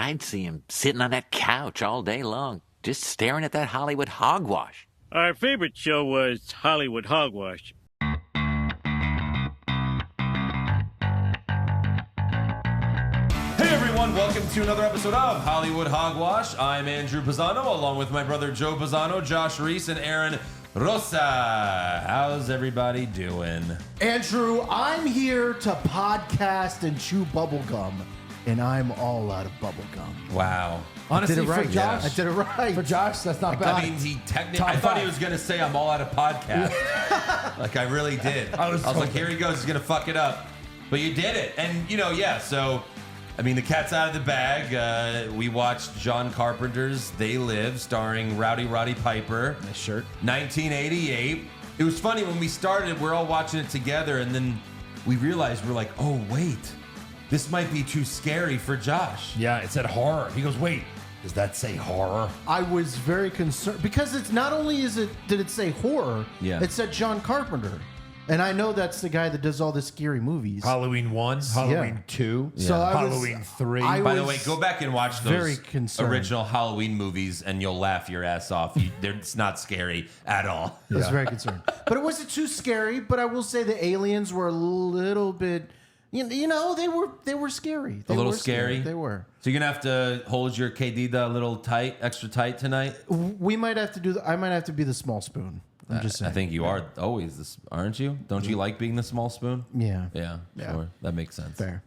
I'd see him sitting on that couch all day long, just staring at that Hollywood hogwash. Our favorite show was Hollywood Hogwash. Hey everyone, welcome to another episode of Hollywood Hogwash. I'm Andrew Pisano, along with my brother Joe Pisano, Josh Reese, and Aaron Rosa. How's everybody doing? Andrew, I'm here to podcast and chew bubblegum, and I'm all out of bubblegum. Wow. Honestly, did it right, for Josh, yeah. I did it right. For Josh, that's not bad. I mean, he technically. Top I thought he five. was gonna say I'm all out of podcast. Like I really did. I was like, here he goes. He's gonna fuck it up, but you did it. And yeah. So, I mean, the cat's out of the bag. We watched John Carpenter's They Live, starring Rowdy Roddy Piper. Nice shirt. 1988. It was funny when we started. We're all watching it together, and then we realized we're like, oh wait, this might be too scary for Josh. Yeah, it said horror. He goes, wait, does that say horror? I was very concerned because it's not only did it say horror, Yeah. it said John Carpenter, and I know that's the guy that does all the scary movies. Halloween 1, Halloween 2, So I was- Halloween 3. I By the was way, go back and watch very those concerned. original Halloween movies, and you'll laugh your ass off. It's not scary at all. I was very concerned, but it wasn't too scary. But I will say the aliens were a little bit, you know, they were scary. They A little were scary? They were. So you're gonna have to hold your Kedida a little tight, extra tight tonight. We might have to do. I might have to be the small spoon. I'm just saying. I think you are always this, aren't you? Don't you like being the small spoon? Yeah. Yeah, Yeah. sure. That makes sense. Fair.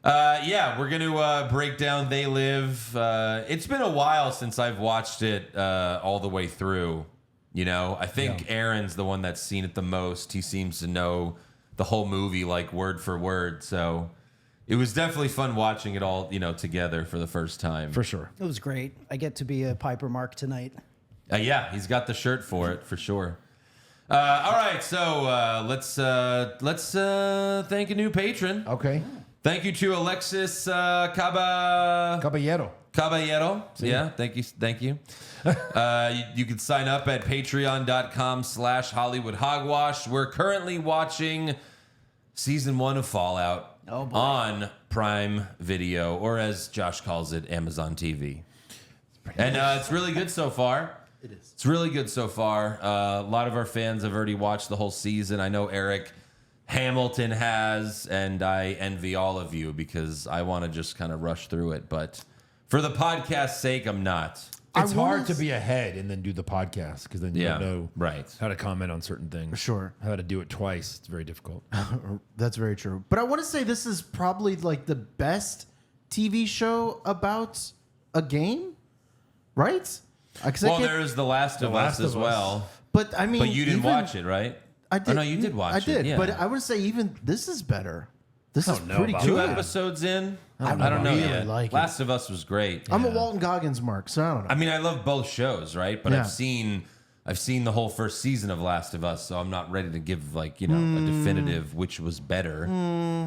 Yeah, we're going to break down They Live. It's been a while since I've watched it all the way through. You know, I think Aaron's the one that's seen it the most. He seems to know the whole movie like word for word. So it was definitely fun watching it all, together for the first time. For sure. It was great. I get to be a Piper Mark tonight. Yeah, he's got the shirt for it for sure. All right, so let's thank a new patron. Okay. Thank you to Alexis Caballero. Caballero. Yeah, thank you. You can sign up at patreon.com/Hollywood Hogwash. We're currently watching season 1 of Fallout on Prime Video, or as Josh calls it, Amazon TV. And it's really good so far. It is. It's really good so far. A lot of our fans have already watched the whole season. I know Eric Hamilton has, and I envy all of you because I want to just kind of rush through it. But for the podcast's sake, I'm not. It's I wanna hard to be ahead and then do the podcast because then you don't know right. how to comment on certain things. Sure. How to do it twice. It's very difficult. That's very true. But I want to say this is probably like the best TV show about a game, right? Well, there is The Last of Us as well. But I mean, But you didn't even- watch it, right? I did. Oh, no, you did watch I it. did. Yeah. But I would say even this is better. This is know pretty about good. 2 episodes in? I don't know really yet. like it. Last of Us was great. I'm a Walton Goggins mark, so I don't know. I mean, I love both shows, right? But Yeah. I've seen the whole first season of Last of Us, so I'm not ready to give a definitive which was better.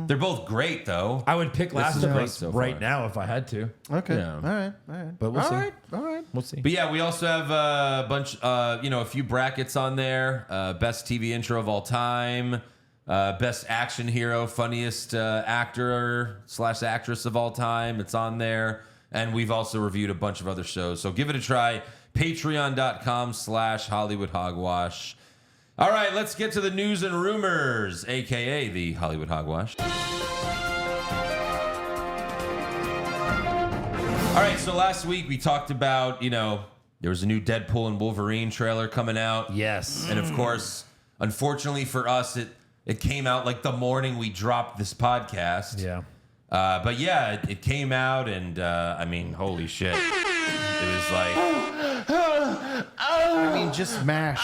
They're both great, though. I would pick Last is of great Us so right far. now if I had to. Okay. Yeah. All right. But we'll see. All right. We'll see. But yeah, we also have a bunch, a few brackets on there. Best TV intro of all time, best action hero, funniest actor/actress of all time. It's on there. And we've also reviewed a bunch of other shows. So give it a try. Patreon.com/Hollywood Hogwash. All right, let's get to the news and rumors, a.k.a. the Hollywood Hogwash. All right, so last week we talked about, there was a new Deadpool and Wolverine trailer coming out. Yes. And of course, unfortunately for us, it came out like the morning we dropped this podcast. Yeah. But yeah, it came out, and I mean, holy shit. It was like, I mean, just smash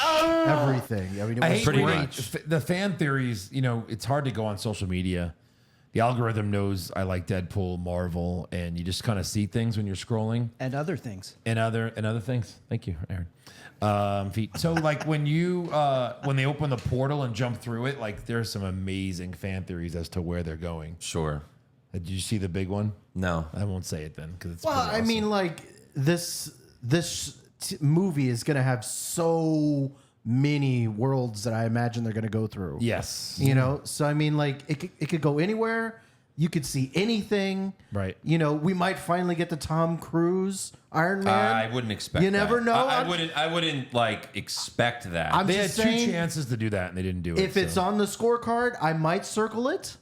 everything. I mean, it I was hate pretty great. much. the fan theories. It's hard to go on social media. The algorithm knows I like Deadpool, Marvel, and you just kind of see things when you're scrolling And other things. and other things. Thank you, Aaron. Feet. So like when they open the portal and jump through it, like there's some amazing fan theories as to where they're going. sure. Did you see the big one? No. I won't say it then because it's. Well, pretty I awesome. mean, like this movie is going to have so many worlds that I imagine they're going to go through. yes. So I mean, like it could go anywhere. You could see anything. Right. You know, we might finally get the Tom Cruise Iron Man. I wouldn't expect. You never that. know. I wouldn't like expect that. I'm They had just two saying, chances to do that, and they didn't do it. if it's so. on the scorecard, I might circle it.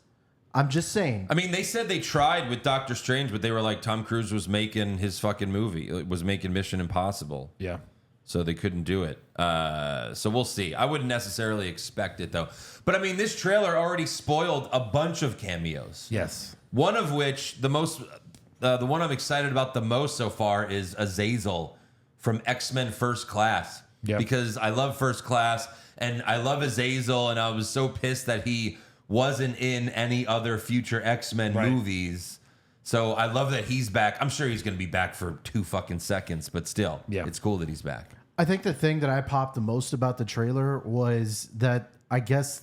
I'm just saying. I mean, they said they tried with Doctor Strange, but they were like, Tom Cruise was making his fucking movie. It was making Mission Impossible. Yeah. So they couldn't do it. So we'll see. I wouldn't necessarily expect it, though. But, I mean, this trailer already spoiled a bunch of cameos. Yes. One of which, the one I'm excited about the most so far is Azazel from X-Men First Class. Yep. Because I love First Class, and I love Azazel, and I was so pissed that he wasn't in any other future X-Men Right. movies. So I love that he's back. I'm sure he's going to be back for 2 fucking seconds, but still, Yeah. it's cool that he's back. I think the thing that I popped the most about the trailer was that I guess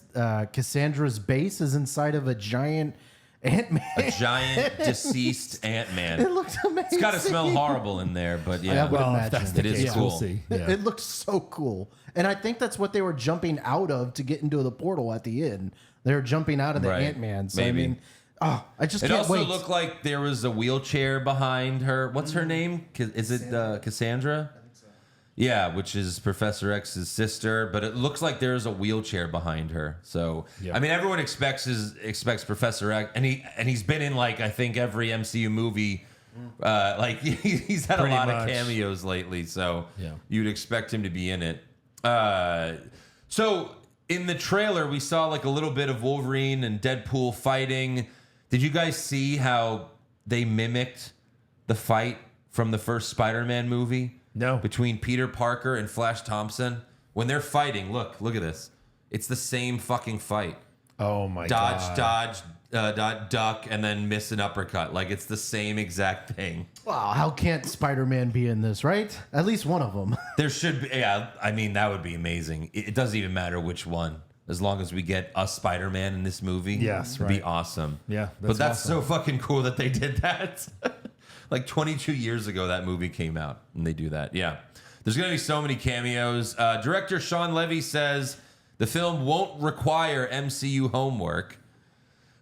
Cassandra's base is inside of a giant Ant-Man. A giant deceased Ant-Man. It looked amazing. It's got to smell horrible in there, but yeah. I would Well, if imagine. that's the It is case, cool. we'll see. It, Yeah. it looked so cool. And I think that's what they were jumping out of to get into the portal at the end. They were jumping out of the Right. Ant-Man. So, Maybe. I mean, I just It can't also wait. looked like there was a wheelchair behind her. What's her name? Is it Cassandra? I think so. Yeah, which is Professor X's sister. But it looks like there's a wheelchair behind her. So Yeah. I mean, everyone expects Professor X, and he's been in like I think every MCU movie. Like he's had Pretty a lot much. of cameos lately, so Yeah. you'd expect him to be in it. So in the trailer, we saw like a little bit of Wolverine and Deadpool fighting. Did you guys see how they mimicked the fight from the first Spider-Man movie? No. Between Peter Parker and Flash Thompson. When they're fighting, look at this. It's the same fucking fight. Oh my Dodge, god. duck, and then miss an uppercut. Like it's the same exact thing. Wow, how can't Spider-Man be in this, right? At least one of them. There should be, yeah. I mean, that would be amazing. It doesn't even matter which one, as long as we get a Spider-Man in this movie. Yes, it'd be right. awesome. Yeah, but that's awesome. so fucking cool that they did that. Like 22 years ago, that movie came out, and they do that. Yeah, there's gonna be so many cameos. Director Sean Levy says the film won't require MCU homework.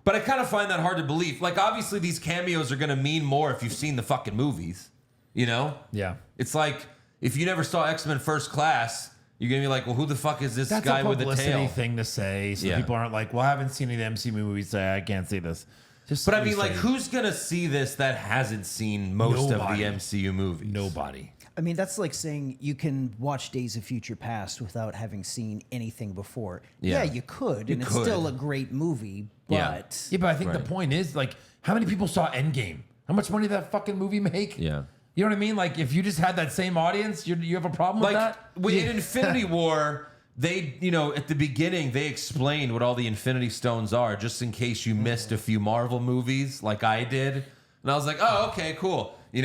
But I kind of find that hard to believe. Like, obviously, these cameos are going to mean more if you've seen the fucking movies. You know? Yeah. It's like, if you never saw X-Men First Class, you're going to be like, well, who the fuck is this That's guy a with the publicity tail? thing to say, so Yeah. people aren't like, well, I haven't seen any of the MCU movies, so I can't see this. Just But I somebody mean, like, say, who's going to see this that hasn't seen most Nobody. of the MCU movies? Nobody. I mean, that's like saying you can watch Days of Future Past without having seen anything before. Yeah. Yeah, you could, and You it's could. still a great movie, Yeah. but Yeah, but I think Right. the point is, like, how many people saw Endgame? How much money did that fucking movie make? Yeah. You know what I mean? Like, if you just had that same audience, you have a problem with Like, that? in Infinity War, they, at the beginning, they explained what all the Infinity Stones are, just in case you missed a few Marvel movies, like I did. And I was like, oh, okay, cool. They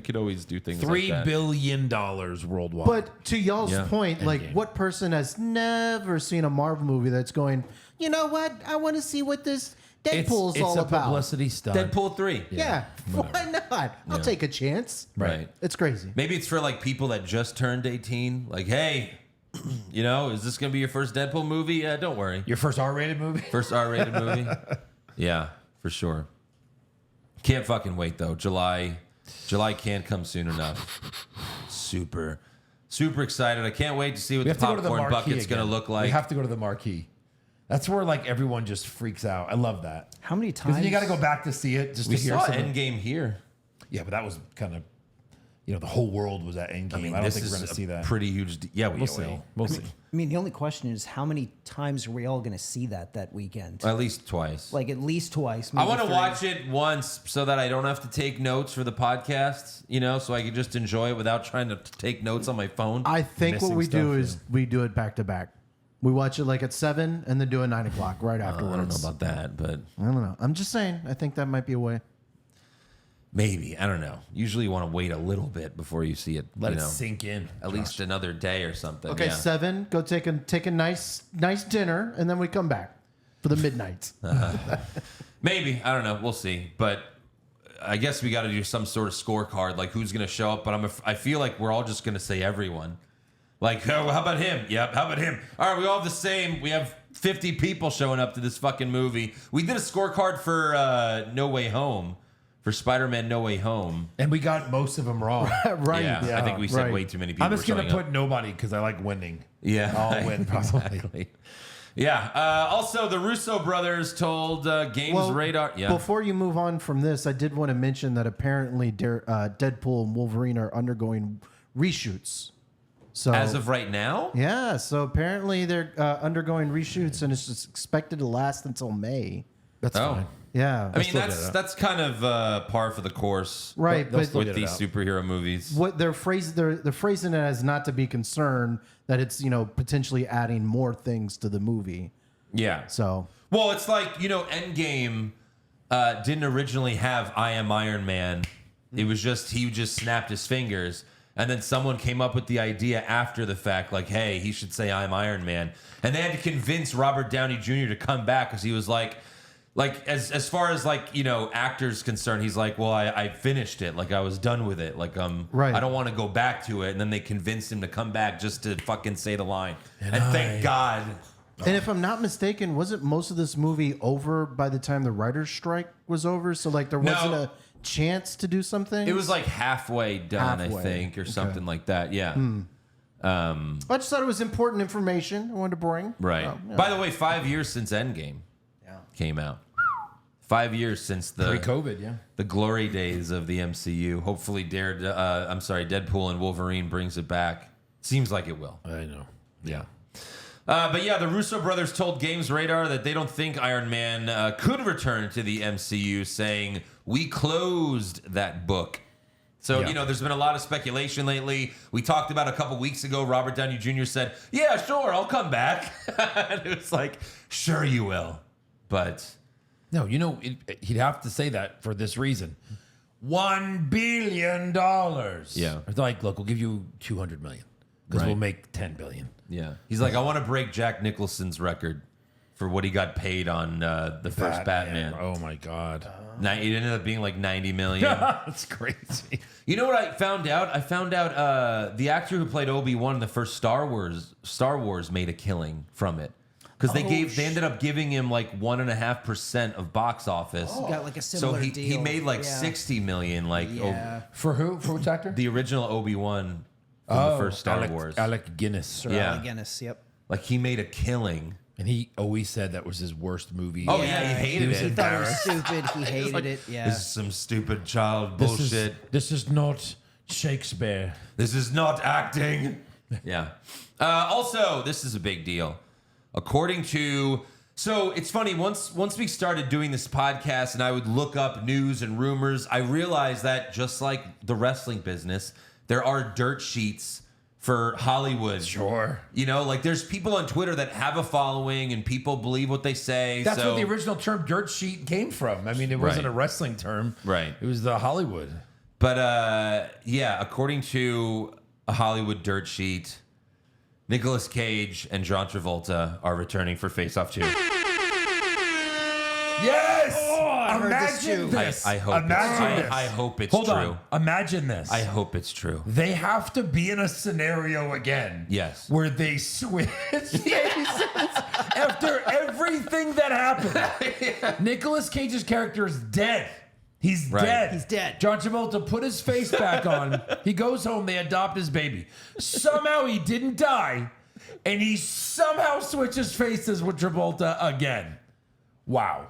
could always do things like $3 that. billion worldwide. But to y'all's Yeah. point, like, Endgame. what person has never seen a Marvel movie that's going, you know what? I want to see what this Deadpool's it's all a about. publicity stunt. Deadpool 3. Yeah, why not? I'll take a chance. Right. It's crazy. Maybe it's for like people that just turned 18. Like, hey, is this going to be your first Deadpool movie? Yeah, don't worry. Your first R-rated movie? First R-rated movie? Yeah, for sure. Can't fucking wait though. July can't come soon enough. Super excited. I can't wait to see what We the have to go to the popcorn marquee bucket's going to again. look like. We have to go to the marquee. That's where, like, everyone just freaks out. I love that. how many Because times? then you got to go back to see it just we to hear saw something. Endgame here. Yeah, but that was kind of, the whole world was at Endgame. I, don't this think we're is going to a see that. pretty huge. Yeah, we We'll see. We'll see. I mean, the only question is how many times are we all going to see that weekend? At least twice. Like at least twice. I maybe want to three. watch it once so that I don't have to take notes for the podcast, so I can just enjoy it without trying to take notes on my phone. I think what Missing we do stuff, is we do it back to back. We watch it like at 7 and then do it 9 o'clock right afterwards. I don't know about that, but I don't know. I'm just saying. I think that might be a way. maybe. I don't know. Usually you want to wait a little bit before you see it. Let it sink in. At least another day or something. Okay, yeah. 7. Go take a nice dinner, and then we come back for the midnight. Maybe. I don't know. We'll see. But I guess we got to do some sort of scorecard, like who's going to show up. But I feel like we're all just going to say everyone. Like, oh, how about him? Yep. How about him? All right, we all have the same. We have 50 people showing up to this fucking movie. We did a scorecard for No Way Home, for Spider-Man No Way Home. And we got most of them wrong. Right. Yeah, I think we said right. way too many people. I'm just were going to showing put nobody because I like winning. Yeah. I'll win probably. Exactly. Yeah. Also, the Russo brothers told Games Radar. Yeah. Before you move on from this, I did want to mention that apparently Deadpool and Wolverine are undergoing reshoots. So As of right now? yeah, so apparently they're undergoing reshoots, and it's just expected to last until May. That's Oh. fine. Yeah, I mean, still get that's kind of par for the course. right. they'll But still With get it these out. superhero movies. what they're phrasing it as not to be concerned that it's potentially adding more things to the movie. Yeah. So Well, it's like, Endgame didn't originally have I Am Iron Man. It was just, he just snapped his fingers. And then someone came up with the idea after the fact, like, hey, he should say I'm Iron Man. And they had to convince Robert Downey Jr. to come back because he was like as far as actors concerned, he's like, well, I finished it. Like, I was done with it. Like, Right. I don't want to go back to it. And then they convinced him to come back just to fucking say the line. And thank God. And if I'm not mistaken, wasn't most of this movie over by the time the writer's strike was over? So there wasn't a chance to do something. It was like halfway done, I Halfway. think, or something like that. Yeah. I just thought it was important information I wanted to bring. Right. Oh, yeah. By the way, 5 years since Endgame came out. 5 years since Pre-COVID, yeah. the glory days of the MCU. Hopefully, Deadpool and Wolverine brings it back. Seems like it will. I know. Yeah. But yeah, the Russo brothers told Games Radar that they don't think Iron Man could return to the MCU, saying, we closed that book. So, Yeah. there's been a lot of speculation lately. We talked about a couple weeks ago, Robert Downey Jr. said, yeah, sure, I'll come back. And it was like, sure you will. But No, he'd have to say that for this reason. $1 billion. Yeah. It's like, look, we'll give you $200 million because Right. we'll make $10 billion. yeah, he's like, I want to break Jack Nicholson's record for what he got paid on the first Batman. Oh my God. It ended up being like 90 million. That's crazy. You know what I found out? I found out the actor who played Obi-Wan in the first Star Wars made a killing from it. Because they ended up giving him like 1.5% of box office. Got like a So similar he deal. made like Yeah. 60 million, like Yeah. For who? For which actor? the original Obi-Wan from the first Star Wars. Alec Guinness. Sir Yeah. Alec Guinness, yep. Like he made a killing. And he always said that was his worst movie. Oh yeah, he hated He it. thought it was stupid. He hated it. Yeah. This is some stupid child This bullshit. This is not Shakespeare. This is not acting. Yeah. Also, this is a big deal. According to, so it's funny, once we started doing this podcast and I would look up news and rumors, I realized that just like the wrestling business, there are dirt sheets for Hollywood. Sure. There's people on Twitter that have a following and people believe what they say. That's so, where the original term dirt sheet came from. I mean, it wasn't Right. a wrestling term. Right. It was the Hollywood. But yeah, according to a Hollywood dirt sheet, Nicolas Cage and John Travolta are returning for Face Off 2. Yes! I heard this too. Imagine this. I hope Imagine this. I hope it's Hold true. on. Imagine this. I hope it's true. They have to be in a scenario again. Yes. Where they switch faces after everything that happened. Nicolas Cage's character is dead. He's Right. dead. He's dead. John Travolta put his face back on. He goes home. They adopt his baby. Somehow he didn't die. And he somehow switches faces with Travolta again. Wow.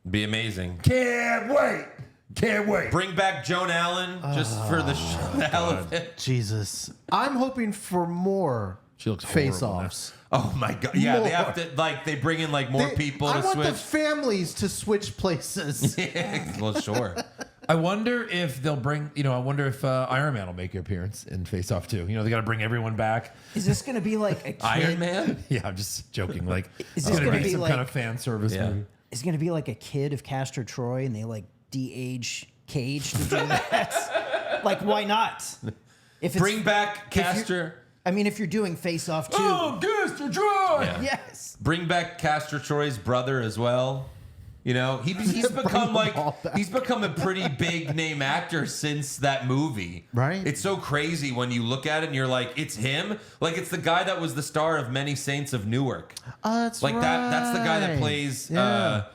Be amazing. Can't wait. Can't wait. Bring back Joan Allen just for the hell of it. Jesus, I'm hoping for more She looks face-offs. Oh my god. Yeah, More. they have to they bring in like more people I to want the switch. families to switch places. Well, sure. I wonder if they'll bring, I wonder if Iron Man will make an appearance in Face Off 2. They got to bring everyone back. Is this going to be like a kid? Iron Man? Yeah, I'm just joking. Like, Is it's this going to gonna be be some like- kind of fan service Yeah. movie. Is it going to be like a kid of Castor Troy and they like de-age Cage to do that? Like, why not? If it's, Bring back Castor. if you're doing Face Off 2. Oh, Castor Troy! Yeah. Yes. Bring back Castor Troy's brother as well. You know, he's become them all back. he's become a pretty big name actor since that movie. Right. It's so crazy when you look at it and you're like, it's him. Like it's the guy that was the star of Many Saints of Newark. Oh, that's Like right. that's the guy that plays Yeah.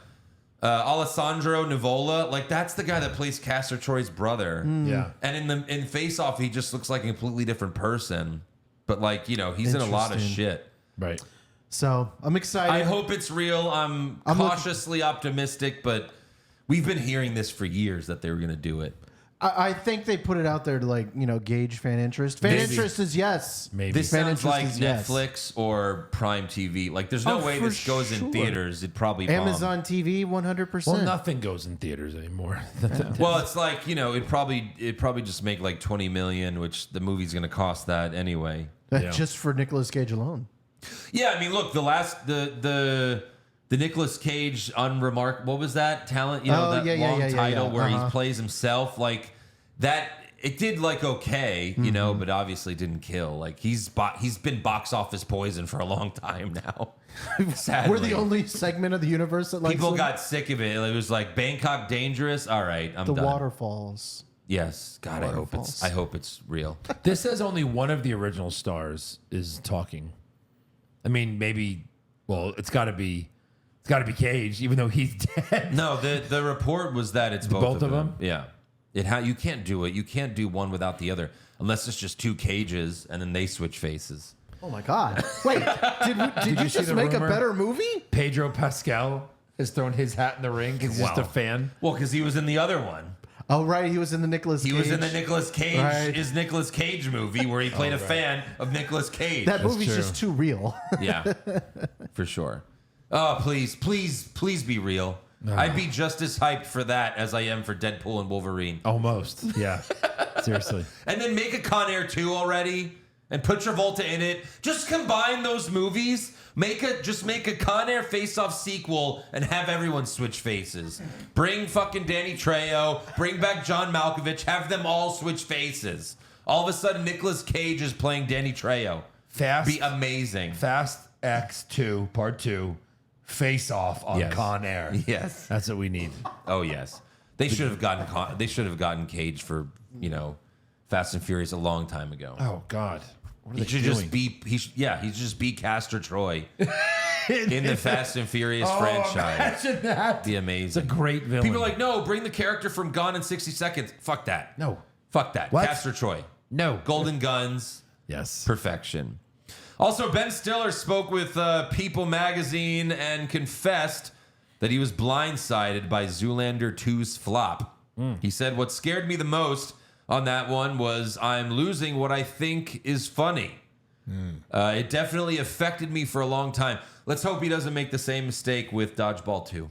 Alessandro Nivola. Like that's the guy that plays Castor Troy's brother. Yeah. And in Face Off, he just looks like a completely different person. But like, you know, he's in a lot of Interesting. shit. Right. So I'm excited. I hope it's real. I'm cautiously optimistic, but we've been hearing this for years that they were going to do it. I think they put it out there to like, you know, gauge fan interest. Fan Maybe. interest is yes. Maybe. This Fan sounds interest like is yes. Netflix or Prime TV. Like, there's no Oh, way for this goes in sure. theaters. It'd probably bomb. Amazon TV, 100%. Well, nothing goes in theaters anymore. Well, it's like, you know, it'd probably just make like 20 million, which the movie's going to cost that anyway. Yeah. Just for Nicolas Cage alone. Yeah, I mean, look, the Nicolas Cage unremarkable. What was that talent? You know, Oh, that yeah, long yeah, title yeah. where Uh-huh. he plays himself. Like that, it did like okay, you know, but obviously didn't kill. Like he's been box office poison for a long time now. Sadly, We're the only segment of the universe that likes people them. got sick of it. It was like Bangkok Dangerous. All right, I'm the done. waterfalls. Yes, God, Waterfalls. I hope it's real. This says only one of the original stars is talking. I mean, maybe. Well, it's got to be Cage, even though he's dead. No, the report was that it's both of them? Yeah, you can't do it. You can't do one without the other unless it's just two cages and then they switch faces. Oh my God! Wait, did you see just the make rumor? a better movie? Pedro Pascal has thrown his hat in the ring. He's just Wow. a fan. Well, because he was in the other one. Oh right, he was in the Nicolas. He Cage. was in the Nicolas Cage Right. Nicolas Cage movie where he played a fan of Nicolas Cage. That movie's true. just too real. Yeah, for sure. Oh, please be real. I'd be just as hyped for that as I am for Deadpool and Wolverine. Almost. Yeah. Seriously. And then make a Con Air 2 already and put Travolta in it. Just combine those movies. Make a Con Air Face-Off sequel and have everyone switch faces. Bring fucking Danny Trejo. Bring back John Malkovich. Have them all switch faces. All of a sudden, Nicolas Cage is playing Danny Trejo. Fast. Be amazing. Fast X2 Part 2. Face Off on Yes. Con Air. Yes. That's what we need. Oh yes. They should have gotten Cage for, you know, Fast and Furious a long time ago. Oh God. What are He they should doing? just be he should just be Castor Troy in the Fast and Furious franchise. Imagine that. Be It's a amazing. great villain. People are like, no, bring the character from Gone in 60 Seconds. Fuck that. No. Fuck that. What? Castor Troy. No. Golden Guns. Yes. Perfection. Also, Ben Stiller spoke with People magazine and confessed that he was blindsided by Zoolander 2's flop. He said, what scared me the most on that one was I'm losing what I think is funny. It definitely affected me for a long time. Let's hope he doesn't make the same mistake with Dodgeball 2.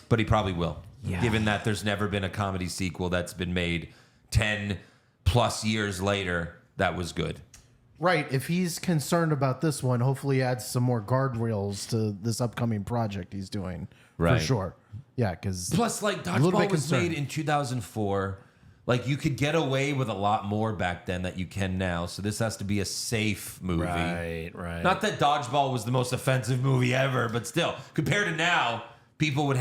But he probably will, given that there's never been a comedy sequel that's been made 10 plus years later that was good. Right. If he's concerned about this one, hopefully he adds some more guardrails to this upcoming project he's doing. Right. For sure. Yeah, because Plus, like, little Dodgeball bit was concerned. made in 2004. Like, you could get away with a lot more back then that you can now. So this has to be a safe movie. Right. Not that Dodgeball was the most offensive movie ever, but still, compared to now, people would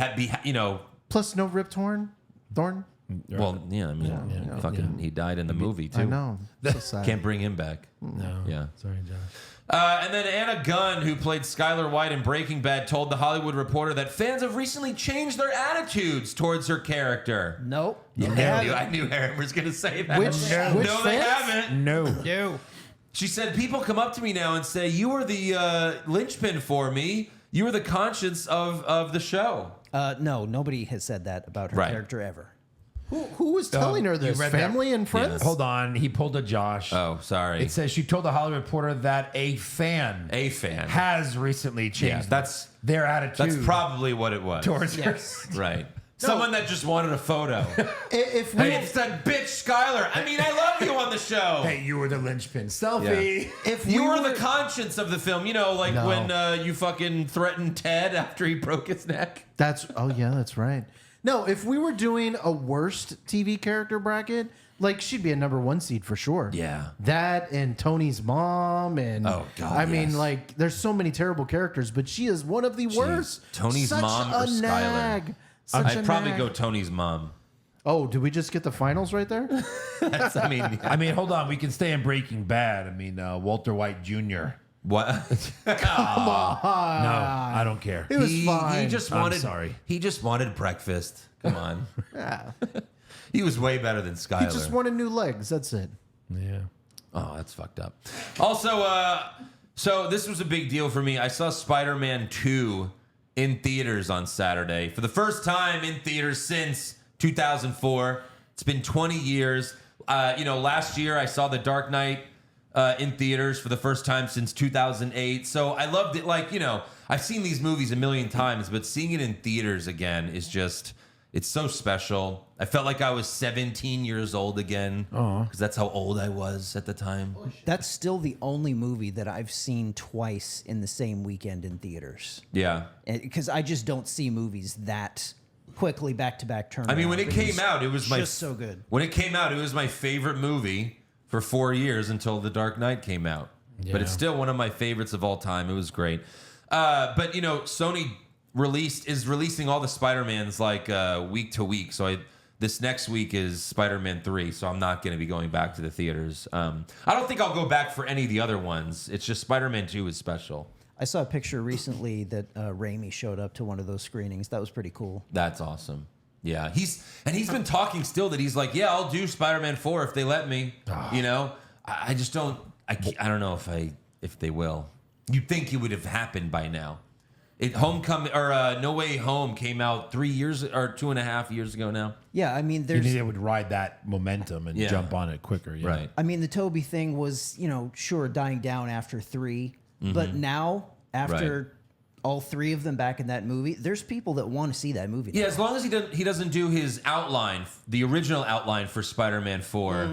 plus no Rip Torn. Thorn. Well, yeah, I mean, he died in the movie too. I know. So sad. Can't bring him back. No. Yeah. Sorry, John. And then Anna Gunn, who played Skylar White in Breaking Bad, told The Hollywood Reporter that fans have recently changed their attitudes towards her character. Nope. I knew Aaron was going to say that. Which no, they fans? haven't. No. She said, people come up to me now and say, you were the linchpin for me. You were the conscience of the show. No, nobody has said that about her Right. character ever. Who was telling her you this? read that? Family and friends? Hold on. He pulled a Josh. Oh, sorry. It says she told the Hollywood Reporter that a fan A fan. has recently Yeah, changed that's their attitude probably what it was. towards her. Right. Someone that just wanted a photo. If we Hey, it's that bitch Skylar. I mean, I love you on the show. Hey, you were the linchpin. Selfie. if You we were the conscience of the film. You know, like No. when you fucking threatened Ted after he broke his neck. that's right. No, if we were doing a worst TV character bracket, Like she'd be a number 1 seed for sure. Yeah. That and Tony's mom and Oh, God, I mean, yes. like there's so many terrible characters, but she is one of the worst. Tony's Such mom a or Skylar? nag. Such I'd a probably nag. go Tony's mom. Oh, did we just get the finals right there? That's, I mean, I mean, hold on. We can stay in Breaking Bad. I mean, Walter White Jr. what? No, I don't care. It was fine. He just I'm wanted. sorry. He just wanted breakfast. Come on. He was way better than Skylar. He just wanted new legs. That's it. Yeah. Oh, that's fucked up. Also, so this was a big deal for me. I saw Spider-Man 2 in theaters on Saturday for the first time in theaters since 2004. It's been 20 years. Last year I saw The Dark Knight in theaters for the first time since 2008. So I loved it. Like, I've seen these movies a million times, but seeing it in theaters again is just, it's so special. I felt like I was 17 years old again because that's how old I was at the time. That's still the only movie that I've seen twice in the same weekend in theaters. Yeah. Because I just don't see movies that quickly back-to-back turn. I mean, when it came out, it was just so good. When it came out, it was my favorite movie for 4 years until The Dark Knight came out. But it's still one of my favorites of all time. It was great. But Sony is releasing all the Spider-Mans like week to week. So this next week is Spider-Man 3, so I'm not going to be going back to the theaters. I don't think I'll go back for any of the other ones. It's just Spider-Man 2 is special. I saw a picture recently that Raimi showed up to one of those screenings. That was pretty cool. That's awesome. Yeah, he's been talking still that he's like, yeah, I'll do Spider-Man 4 if they let me. I just don't. I don't know if they will. You'd think it would have happened by now. Homecoming or No Way Home came out 3 years or 2.5 years ago now. Yeah, I mean, You there's. knew they would ride that momentum and Yeah. jump on it quicker. Yeah. Right. I mean, the Toby thing was, sure, dying down after 3, but now after all 3 of them back in that movie, there's people that want to see that movie. Yeah, now. as long as he doesn't do his outline, the original outline for Spider-Man 4.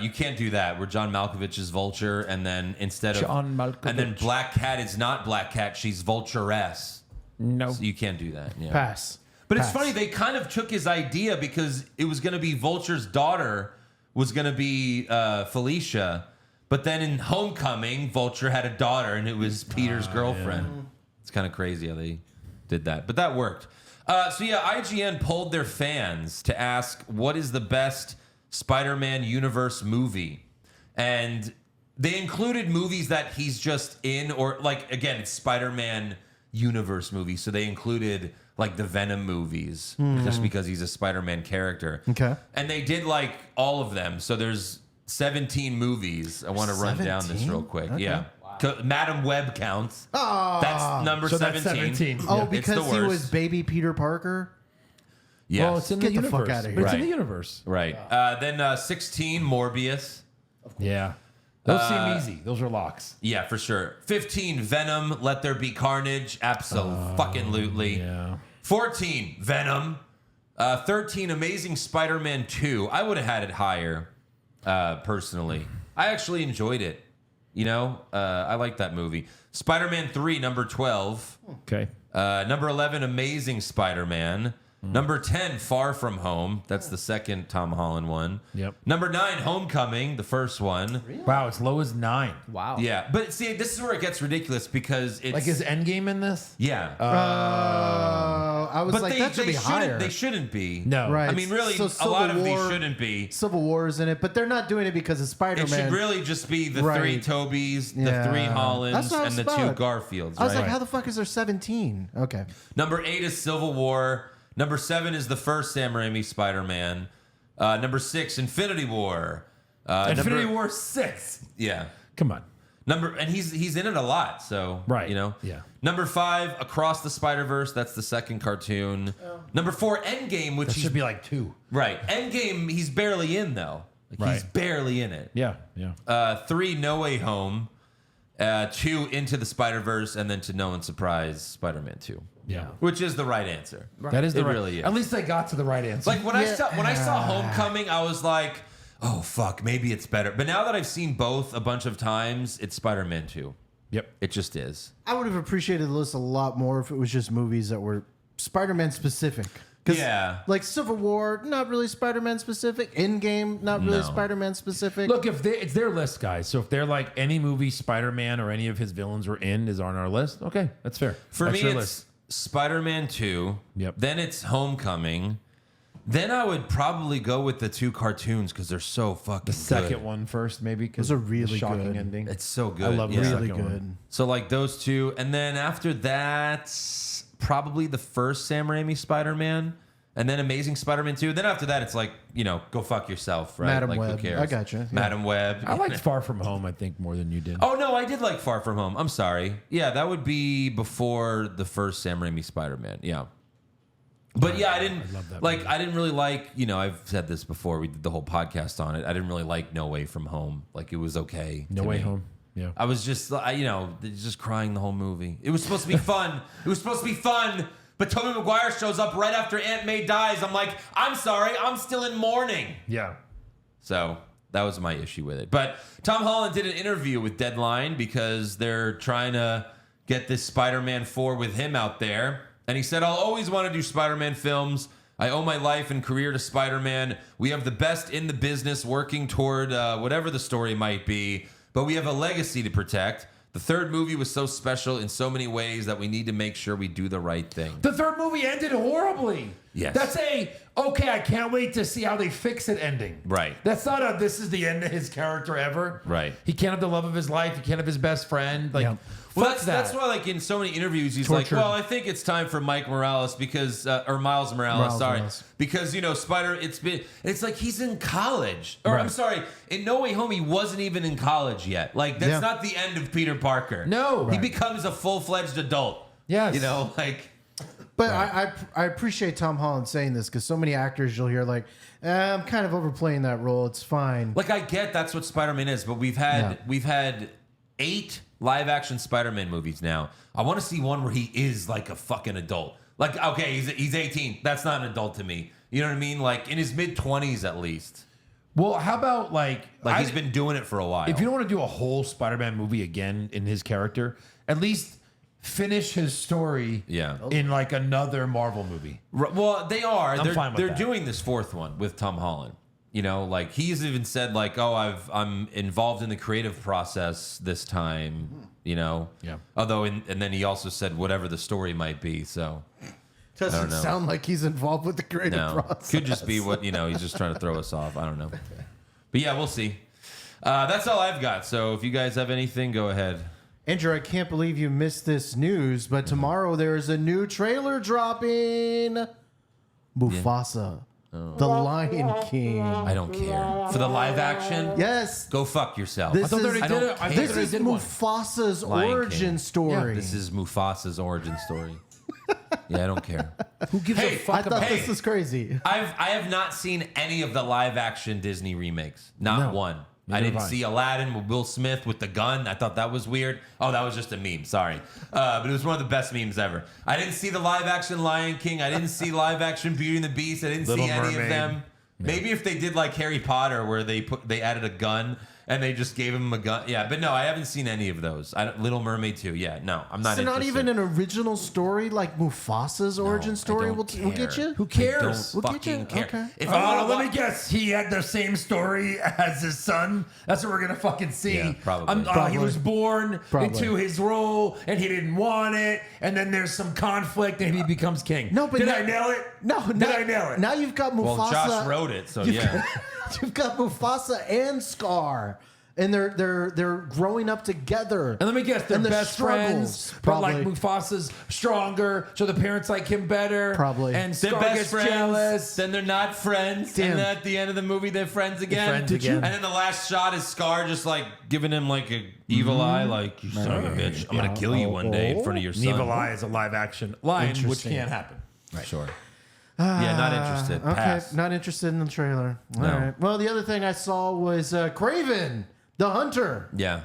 You can't do that. Where John Malkovich is Vulture, and then instead of John Malkovich. and then Black Cat is not Black Cat; she's Vulturess. No. So you can't do that. Yeah. Pass. But it's Pass. funny, they kind of took his idea because it was going to be Vulture's daughter was going to be Felicia. But then in Homecoming, Vulture had a daughter and it was Peter's girlfriend. It's kind of crazy how they did that. But that worked. IGN polled their fans to ask what is the best Spider-Man universe movie. And they included movies that he's just in, or like, again, it's Spider-Man universe movies. So they included like the Venom movies just because he's a Spider-Man character. Okay. And they did like all of them. So there's 17 movies. I want to run down this 17? real quick. Okay. Yeah. Madam Web counts. That's number So 17. that's 17. Oh, Yeah. It's the because he worst. was baby Peter Parker? Yes. Well, it's in Get the the fuck universe. outta here. But it's in Right. the universe. Right. Then 16, Morbius. Yeah. Those seem easy. Those are locks. Yeah, for sure. 15, Venom. Let There Be Carnage. Absolutely. Yeah. 14, Venom. 13, Amazing Spider-Man 2. I would have had it higher, personally. I actually enjoyed it. I like that movie. Spider-Man 3, number 12. Okay. Number 11, Amazing Spider-Man. Number 10, Far From Home. That's the second Tom Holland one. Yep. Number 9, Homecoming, the first one. Wow, it's low as 9. Wow. Yeah, but see, this is where it gets ridiculous because it's Like, is Endgame in this? yeah. I was but like, that should be higher. They shouldn't be. No. Right. I mean, really, So a lot of Civil these War- shouldn't be. Civil War is in it, but they're not doing it because of Spider-Man. It should really just be the Right. 3 Tobys, the Yeah. 3 Hollands, That's what I and was the 2 about. Garfields. I was right? like, how the fuck is there 17? Okay. Number 8 is Civil War. Number 7 is the first Sam Raimi Spider-Man. Number 6, Infinity War. Infinity War 6. Yeah. Come on. And he's in it a lot, so Right. Yeah. Number 5, Across the Spider-Verse. That's the second cartoon. Number 4, Endgame, which That he's should be like 2. right. Endgame, he's barely in though. Like, he's Right. barely in it. Yeah. 3, No Way Home. 2, Into the Spider-Verse, and then to no one's surprise, Spider-Man 2. Yeah. Which is the right answer. That is the It right. really is. At least they got to the right answer. Like when I saw Homecoming, I was like, oh fuck, maybe it's better. But now that I've seen both a bunch of times, it's Spider-Man 2. Yep. It just is. I would have appreciated the list a lot more if it was just movies that were Spider-Man specific. Yeah. Like Civil War, not really Spider-Man specific. Endgame, not really No. Spider-Man specific. Look, it's their list, guys. So if they're like any movie Spider-Man or any of his villains were in is on our list, okay, that's fair. For That's me, your it's list. Spider-Man 2. Yep. Then it's Homecoming. Then I would probably go with the 2 cartoons because they're so fucking The second good. one first, maybe. Because Those are really shocking good. ending. It's so good. I love yeah. the really second good. one. So like those 2, and then after that, probably the first Sam Raimi Spider-Man, and then Amazing Spider-Man 2. Then after that, it's like, go fuck yourself, right? Madam like Web. who cares? I gotcha, yeah. Madam Web. I liked Far From Home, I think, more than you did. Oh no, I did like Far From Home. I'm sorry. Yeah, that would be before the first Sam Raimi Spider-Man. Yeah. But yeah, I didn't love that like. movie. I didn't really like. I've said this before. We did the whole podcast on it. I didn't really like No Way From Home. Like it was okay. No to Way me. Home. Yeah. I was just, just crying the whole movie. It was supposed to be fun. It was supposed to be fun. But Tobey Maguire shows up right after Aunt May dies. I'm like, I'm sorry, I'm still in mourning. Yeah. So that was my issue with it. But Tom Holland did an interview with Deadline because they're trying to get this Spider-Man 4 with him out there. And he said, I'll always want to do Spider-Man films. I owe my life and career to Spider-Man. We have the best in the business working toward whatever the story might be. But we have a legacy to protect. The third movie was so special in so many ways that we need to make sure we do the right thing. The third movie ended horribly. Yes. That's okay, I can't wait to see how they fix it ending. Right. That's not this is the end of his character ever. Right. He can't have the love of his life. He can't have his best friend. Like, Yeah. Well, fuck that's that. why, like, in so many interviews, he's Tortured. like, well, I think it's time for Mike Morales because, or Miles Morales, Miles sorry. Morales. Because, it's like he's in college. Or, I'm sorry, in No Way Home, he wasn't even in college yet. Like, that's Yeah. not the end of Peter Parker. No. He Right. becomes a full-fledged adult. Yes. But I appreciate Tom Holland saying this because so many actors you'll hear like, I'm kind of overplaying that role. It's fine. Like, I get that's what Spider-Man is, but we've had 8 live-action Spider-Man movies now. I want to see one where he is like a fucking adult. Like, okay, he's 18. That's not an adult to me. You know what I mean? Like, in his mid-20s at least. Well, how about like He's been doing it for a while. if you don't want to do a whole Spider-Man movie again in his character, at least finish his story Yeah. in like another Marvel movie. Well, they are. I'm fine with They're that. doing this 4th one with Tom Holland. Like he's even said like, "Oh, I'm involved in the creative process this time." Yeah. Although, and then he also said whatever the story might be. So Doesn't know. sound like he's involved with the creative no, process. could just be what he's just trying to throw us off. I don't know. But yeah, we'll see. That's all I've got. So if you guys have anything, go ahead. Andrew, I can't believe you missed this news, but tomorrow there is a new trailer dropping. Mufasa, the Lion King. I don't care for the live action. Yes, Go fuck yourself. this I thought they is already did it. I thought this they is did one. Mufasa's Lion origin King. story. This is Mufasa's origin story. Yeah, I don't care. Who gives Hey, a fuck I thought about this was crazy. I have not seen any of the live action Disney remakes. Not one. I didn't have I. see Aladdin with Will Smith with the gun. I thought that was weird. Oh, that was just a meme. Sorry. But it was one of the best memes ever. I didn't see the live action Lion King. I didn't see live action Beauty and the Beast. I didn't Little see any of Mermaid. them. Maybe if they did like Harry Potter where they added a gun and they just gave him a gun. Yeah, but no, I haven't seen any of those. Little Mermaid 2. Yeah, no, I'm not So not interested. even an original story like Mufasa's origin I story don't will get care. you? Who cares? I don't We'll get you. fucking care. Okay. If I wanna Let me wa- guess. He had the same story as his son. That's what we're gonna fucking see. Yeah, probably. He Probably. was born Probably. into his role, and he didn't want it. And then there's some conflict, and he becomes king. No, but did now- I nail it? No, did I nail it? Now you've got Mufasa. Well, Josh wrote it, so You've yeah. You've got Mufasa and Scar, and they're growing up together. And let me guess, they're And the best friends, struggles, but like probably. Mufasa's stronger, so the parents like him better. Probably. And They're Scar best gets friends. jealous. Then they're not friends. Damn. And then at the end of the movie, they're friends again. friends Did again. you- And then the last shot is Scar just like giving him like a evil eye, like you son of a bitch. I'm gonna kill you one day in front of your son. Evil Eye is a live action lion, which Interesting. can't happen. Sure. Yeah, not interested. Okay, Pass. not interested in the trailer. All No. right. Well, the other thing I saw was Craven the Hunter Yeah.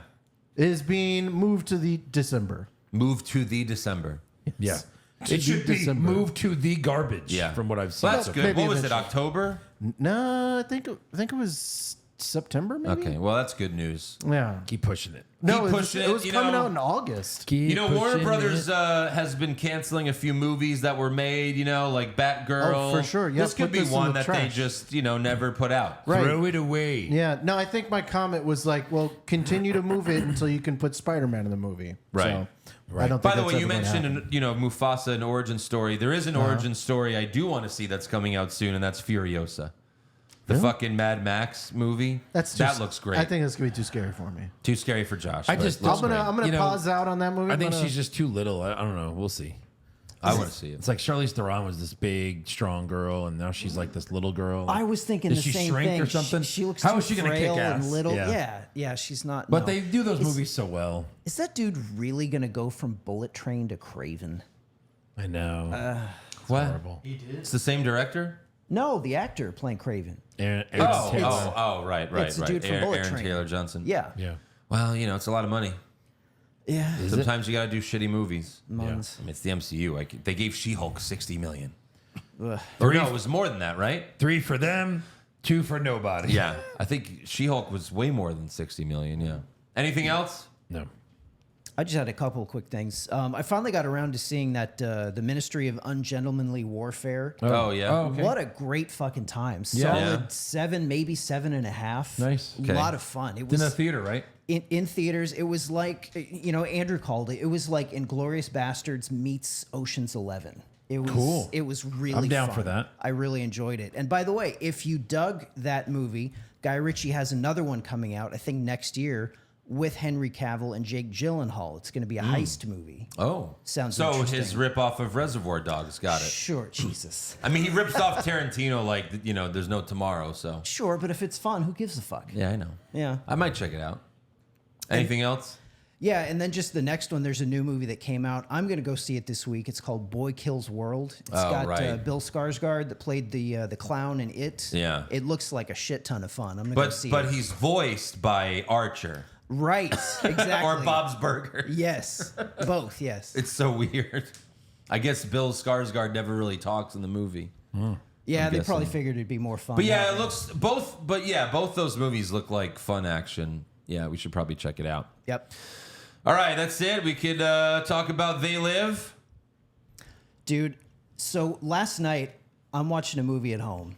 is being moved to the December. Move to the December. Yeah. To It should be December. moved to the garbage. Yeah. From what I've seen. Well, that's so good. maybe What was it? eventually. October? No, I think it was September, maybe. Okay, well that's good news. Yeah. Keep pushing it. No, Keep it was, pushing it it, was you coming know. out in August. Keep You know, Warner pushing Brothers it. has been canceling a few movies that were made, you know, like Batgirl. Oh, for sure. Yeah, this could put be this in one the that they trash. just, you know, never put out. Right. Throw it away. Yeah. No, I think my comment was like, well, continue to move it until you can put Spider-Man in the movie. Right. So, I don't think By the that's way, you ever gonna happen. mentioned, you know, Mufasa, an origin story. There is an origin story I do want to see that's coming out soon, and that's Furiosa. The fucking Mad Max movie. That looks great. I think it's gonna be too scary for me. Too scary for Josh. I but just- it looks I'm great. gonna You know, pause out on that movie. I think but, she's just too little. I don't know. We'll see. I want to see it. It's like Charlize Theron was this big, strong girl, and now she's like this little girl. I was thinking Does the she same shrink thing. or something? She looks How too is she gonna kick frail and ass? little. Yeah. Yeah, she's not. But no. they do those Is- movies so well. Is that dude really gonna go from Bullet Train to Craven? I know. What? Horrible. It's the same director? No, the actor playing Craven. Aaron Oh, Taylor. right. it's the dude from Bullet Aaron Train. Taylor Johnson. Yeah, Yeah. Well, you know, it's a lot of money. yeah. Sometimes you got to do shitty movies. Mons. I mean, it's the MCU. They gave She-Hulk $60 million. Ugh. Or no, it was more than that, right? 3 for them, 2 for nobody. Yeah. I think She-Hulk was way more than $60 million, yeah. Anything else? No. I just had a couple of quick things. I finally got around to seeing that the Ministry of Ungentlemanly Warfare. Oh, yeah. Oh, okay. What a great fucking time! Yeah. Solid Yeah. 7, maybe 7.5. Nice. A Okay. lot of fun. It It's in was the theater, right? in theaters. It was like, you know, Andrew called it. It was like Inglourious Bastards meets Ocean's 11. It was Cool. It was really. I'm down fun. for that. I really enjoyed it. And by the way, if you dug that movie, Guy Ritchie has another one coming out. I think next year with Henry Cavill and Jake Gyllenhaal. It's going to be a heist movie. Oh. Sounds So interesting. his rip-off of Reservoir Dogs. Got it. Sure, Jesus. I mean, he rips off Tarantino like, you know, there's no tomorrow, so. Sure, but if it's fun, who gives a fuck? Yeah, I know. Yeah. I might check it out. Anything else? Yeah, and then just the next one, there's a new movie that came out. I'm going to go see it this week. It's called Boy Kills World. It's Oh, got right. Bill Skarsgård that played the clown in It. Yeah. It looks like a shit ton of fun. I'm going to go see But it. he's voiced by Archer. Right, exactly. Or Bob's Burger. Yes, both, yes. It's so weird. I guess Bill Skarsgård never really talks in the movie. Yeah, they probably guessing. figured it'd be more fun. But yeah, that it way. looks both those movies look like fun action. Yeah, we should probably check it out. Yep. All right, that's it. We could talk about They Live. Dude, so last night, I'm watching a movie at home.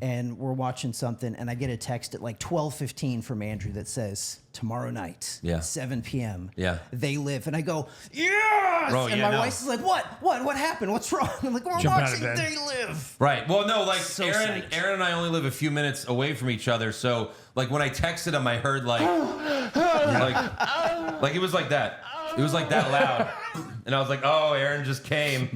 And we're watching something, and I get a text at like 12:15 from Andrew that says, tomorrow night, Yeah. 7 p.m., Yeah. They Live. And I go, yes! Bro, and yeah, my no. wife is like, what happened? What's wrong? I'm like, we're Jump out of watching bed. They Live. Right. Well, no, like So Aaron psyched. and I only live a few minutes away from each other, so like when I texted him, I heard like it was like that. It was like that loud, and I was like, "Oh, Aaron just came."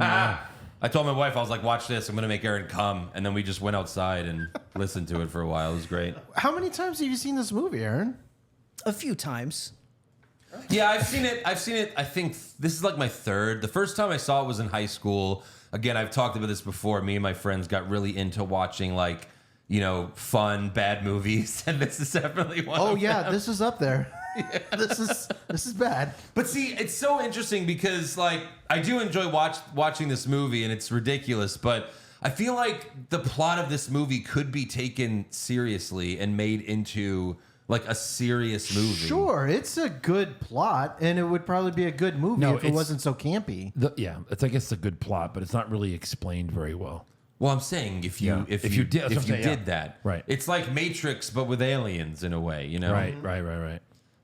I told my wife, I was like, "Watch this. I'm gonna make Aaron come," and then we just went outside and listened to it for a while. It was great. How many times have you seen this movie, Aaron? A few times. Yeah, I've seen it. I think this is like my third. The first time I saw it was in high school. Again, I've talked about this before. Me and my friends got really into watching like, you know, fun, bad movies. And this is definitely one Oh of yeah, them. this is up there. This is bad. But see, it's so interesting because like I do enjoy watching this movie and it's ridiculous, but I feel like the plot of this movie could be taken seriously and made into like a serious movie. Sure, it's a good plot, and it would probably be a good movie No, if it it's- wasn't so campy. I guess it's a good plot, but it's not really explained very well. Well, I'm saying if you Yeah. if If you you did- that's if what you I'm saying, did yeah. that, Right. It's like Matrix, but with aliens in a way, you know. Right.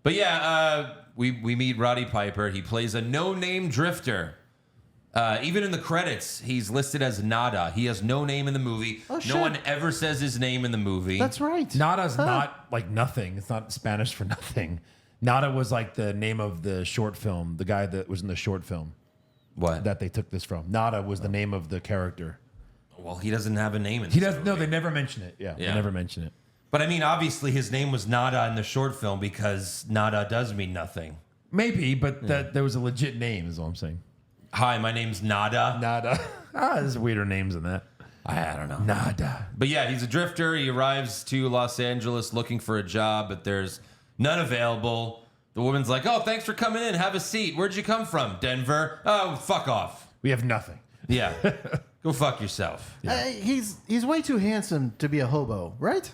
But yeah, we meet Roddy Piper. He plays a no-name drifter. Even in the credits, he's listed as Nada. He has no name in the movie. Oh, no shit. one ever says his name in the movie. That's right. Nada's not like nothing. It's not Spanish for nothing. Nada was like the name of the short film, the guy that was in the short film what? that they took this from. Nada was the name of the character. Well, he doesn't have a name in He this does. No, movie. they never mention it. Yeah, Yeah. they never mention it. But I mean, obviously, his name was Nada in the short film because Nada does mean nothing. Maybe, but that there was a legit name. Is all I'm saying. Hi, my name's Nada. Nada. There's weirder names than that. I don't know. Nada. But yeah, he's a drifter. He arrives to Los Angeles looking for a job, but there's none available. The woman's like, "Oh, thanks for coming in. Have a seat. Where'd you come from? Denver? Oh, fuck off. We have nothing. Yeah. Go fuck yourself." He's way too handsome to be a hobo, right?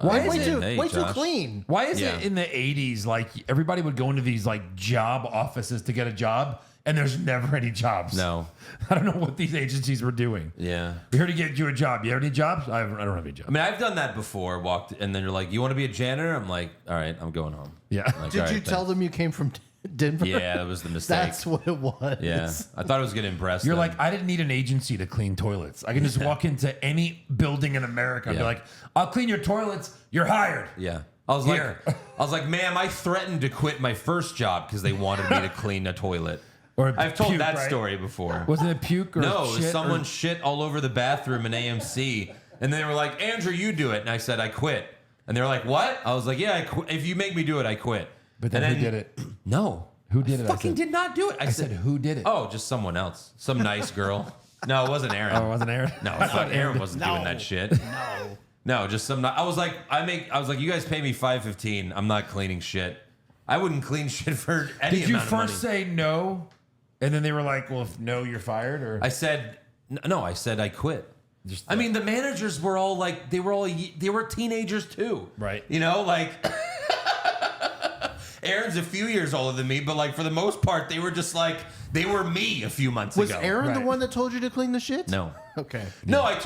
Why Way is too, it? Hey, way too Josh. clean. Why is Yeah. it in the 80s like everybody would go into these like job offices to get a job and there's never any jobs? No. I don't know what these agencies were doing. Yeah. We're here to get you a job. You have any jobs? I don't have any jobs. I mean, I've done that before. Walked, and then you're like, "You want to be a janitor?" I'm like, "All right, I'm going home." Yeah. Like, Did "All you right, tell thanks." them you came from Denver? Yeah, that was the mistake. That's what it was. Yeah, I thought I was gonna impress. You're them. like, I didn't need an agency to clean toilets. I can just walk into any building in America and be Yeah. like, I'll clean your toilets. You're hired. yeah. I was Here. like, ma'am, I threatened to quit my first job because they wanted me to clean a toilet. Or I've told puke, that right? story before. Wasn't it puke or No, it was shit someone or- shit all over the bathroom in AMC, and they were like, "Andrew, you do it," and I said, "I quit," and they were like, "What?" I was like, "Yeah, I quit. If you make me do it, I quit." But then And who did it? No, Who did it? I fucking said- did not do it. I said, who did it? "Oh, just someone else, some nice girl." No, it wasn't Aaron. Oh, it wasn't Aaron? No, fuck, Aaron wasn't doing that shit. No. No, just some. I was like, you guys pay me $5.15. I'm not cleaning shit. I wouldn't clean shit for any Did you amount of money. first say no? And then they were like, well, if no, you're fired? Or I said no. I said I quit. I mean, the managers were all like, they were teenagers too, Right. You know, like Aaron's a few years older than me, but like for the most part, they were just like they were me a few months Was ago. Aaron the Right. one that told you to clean the shit? No. Okay. No, I've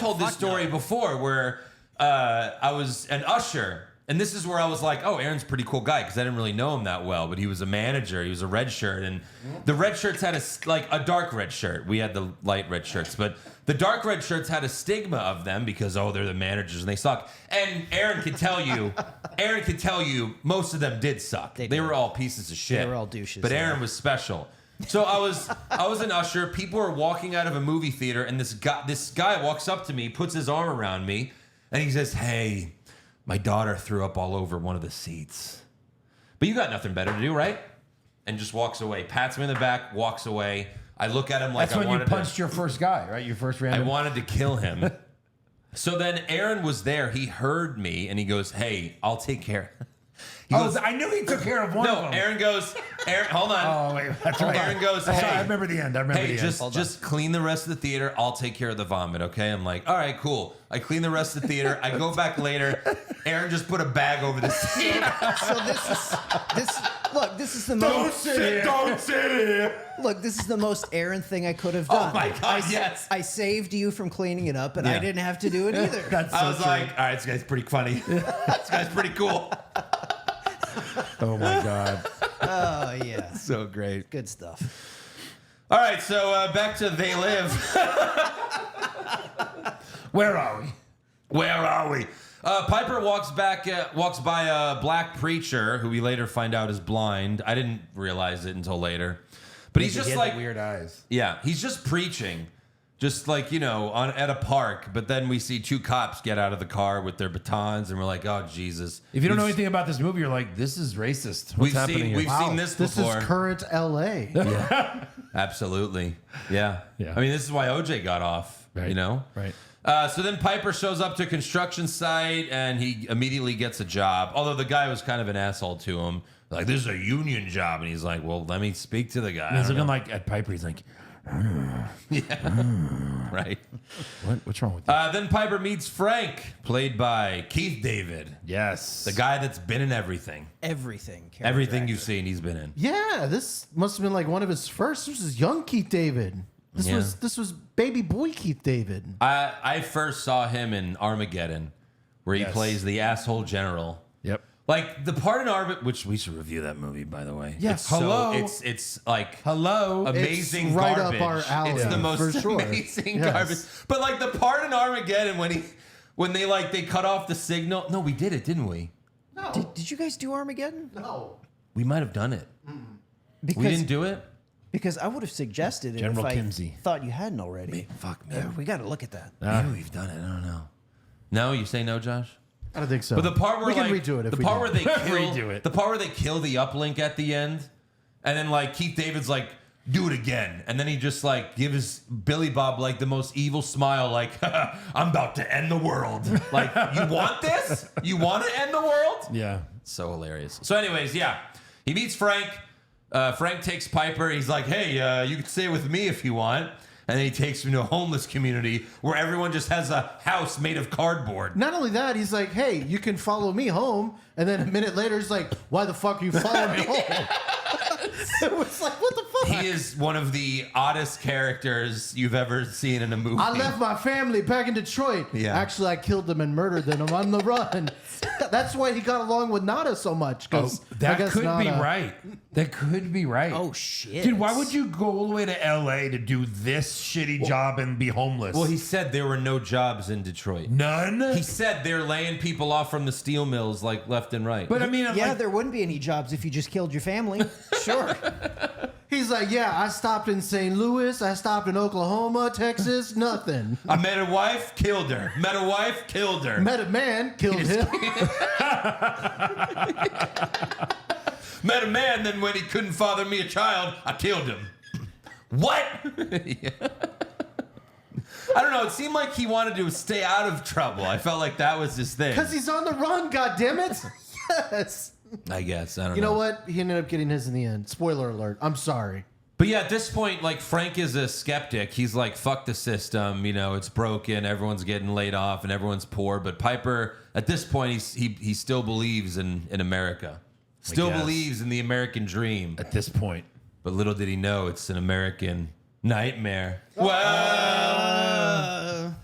told this story before where I was an usher, and this is where I was like, oh, Aaron's a pretty cool guy because I didn't really know him that well, but he was a manager. He was a red shirt, and the red shirts had a dark red shirt. We had the light red shirts, but the dark red shirts had a stigma of them because they're the managers and they suck. And Aaron could tell you, most of them did suck. They were all pieces of shit. They were all douches, But yeah. Aaron was special. So I was an usher. People were walking out of a movie theater, and this guy walks up to me, puts his arm around me, and he says, "Hey, my daughter threw up all over one of the seats. But you got nothing better to do, right?" And just walks away, pats me in the back, walks away. I look at him like that's I when you wanted punched to, your first guy, right? Your first I random. wanted to kill him. So then Aaron was there. He heard me, and he goes, "Hey, I'll take care." He Oh, goes, I knew he took care of one of no, them. Aaron goes, hold on. Oh, wait. That's right. Aaron goes, Sorry, "Hey, I remember the end. I remember Hey, the end. just clean the rest of the theater. I'll take care of the vomit, okay?" I'm like, "All right, cool." I clean the rest of the theater. I go back later. Aaron just put a bag over the seat. So this is the most. Don't sit here. Look, this is the most Aaron thing I could have done. Oh my God, yes. I saved you from cleaning it up, and I Yeah. didn't have to do it either. That's so I was true. like, "All right, this guy's pretty funny. This guy's pretty cool." Oh my God. Oh yeah, So great. good stuff. All right, so back to They Live. Where are we? Where are we? Piper walks by a black preacher who we later find out is blind. I didn't realize it until later. But he's He just had like the weird eyes. Yeah, he's just preaching, just like, at a park. But then we see two cops get out of the car with their batons, and we're like, "Oh Jesus!" If you don't know anything about this movie, you're like, this is racist. What's happening here? We've seen this This before. is current LA. Absolutely, yeah. Yeah. I mean, this is why OJ got off. Right. Right. So then Piper shows up to a construction site, and he immediately gets a job. Although the guy was kind of an asshole to him, like, "This is a union job," and he's like, "Well, let me speak to the guy." I He's don't looking know. like at Piper. He's like, Right. what's wrong with you? Then Piper meets Frank, played by Keith David. Yes. The guy that's been in everything. Everything. character Everything actor. you've seen, he's been in. Yeah, this must have been like one of his first. This was young Keith David. Yeah. This was baby boy Keith David. I first saw him in Armageddon, where he Yes. plays the asshole general. Yep. Like the part in Armageddon, which we should review that movie, by the way. Yeah, It's so- hello. it's like Hello. amazing It's right garbage. up our alley, It's the most for sure. amazing Yes. garbage. But like the part in Armageddon when they cut off the signal. No, we did it, didn't we? Did you guys do Armageddon? No. We might have done it. Because, We didn't do it. because I would have suggested it General if I Kimsey. thought you hadn't already. Fuck me. We got to look at that. Maybe we've done it. I don't know. No, you say no, Josh? I don't think so. But the part where we can like, redo it if the we part do. where they kill Redo it. the part where they kill the uplink at the end, and then like Keith David's like, "Do it again," and then he just like gives Billy Bob like the most evil smile, like, "I'm about to end the world." Like, you want this? You want to end the world? Yeah. So hilarious. So, anyways, yeah, he meets Frank. Frank takes Piper. He's like, "Hey, you can stay with me if you want." And then he takes him to a homeless community where everyone just has a house made of cardboard. Not only that, he's like, hey, you can follow me home. And then a minute later, he's like, why the fuck are you following me home? It was like, what the fuck? He is one of the oddest characters you've ever seen in a movie. I left my family back in Detroit. Yeah. Actually, I killed them and murdered them. I'm on the run. That's why he got along with Nada so much. Oh, 'Cause I that guess could be Nada- right. That could be right. Oh shit, Dude, why would you go all the way to LA to do this shitty job and be homeless? Well, he said there were no jobs in Detroit. None. He said they're laying people off from the steel mills like left and right. But I mean, Yeah, like, there wouldn't be any jobs if you just killed your family. Sure. He's like, yeah, I stopped in St. Louis. I stopped in Oklahoma, Texas, nothing. I met a wife, killed her. Met a wife, killed her. Met a man, killed him. Met a man, then when he couldn't father me a child, I killed him. What? I don't know. It seemed like he wanted to stay out of trouble. I felt like that was his thing. Because he's on the run, goddammit. Yes. I guess. I don't know. You know what? He ended up getting his in the end. Spoiler alert. I'm sorry. But yeah, at this point, like, Frank is a skeptic. He's like, fuck the system. You know, it's broken. Everyone's getting laid off and everyone's poor. But Piper, at this point, he still believes in America. Still guess. believes in the American dream. at this point. But little did he know it's an American nightmare. Well,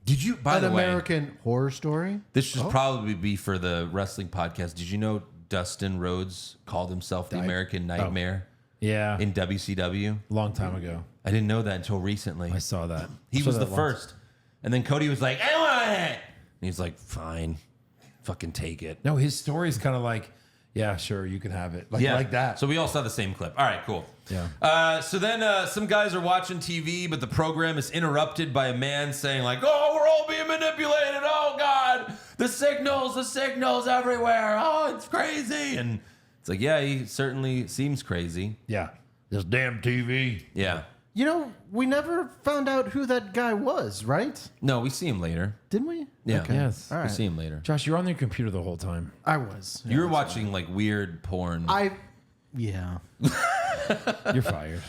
did you, by An the way, American Horror Story. this should probably be for the wrestling podcast. Did you know Dustin Rhodes called himself the American Nightmare Yeah, in WCW? long time ago. I didn't know that until recently. I saw that. He I saw was the that once. first. And then Cody was like, I want it. And he's like, fine. Fucking take it. No, his story's kind of like, yeah, sure, you can have it. Like that. So we all saw the same clip. All right, cool. Yeah. So then some guys are watching TV, but the program is interrupted by a man saying like, oh, we're all being manipulated. Oh, God. The signals everywhere. Oh, it's crazy. And it's like, yeah, he certainly seems crazy. Yeah. This damn TV. Yeah. You know, we never found out who that guy was, right? No, we see him later. Didn't we? Yeah. Okay. Yes. All We right. see him later. Josh, you're on your computer the whole time. I was. You were watching like weird porn. Yeah. You're fired.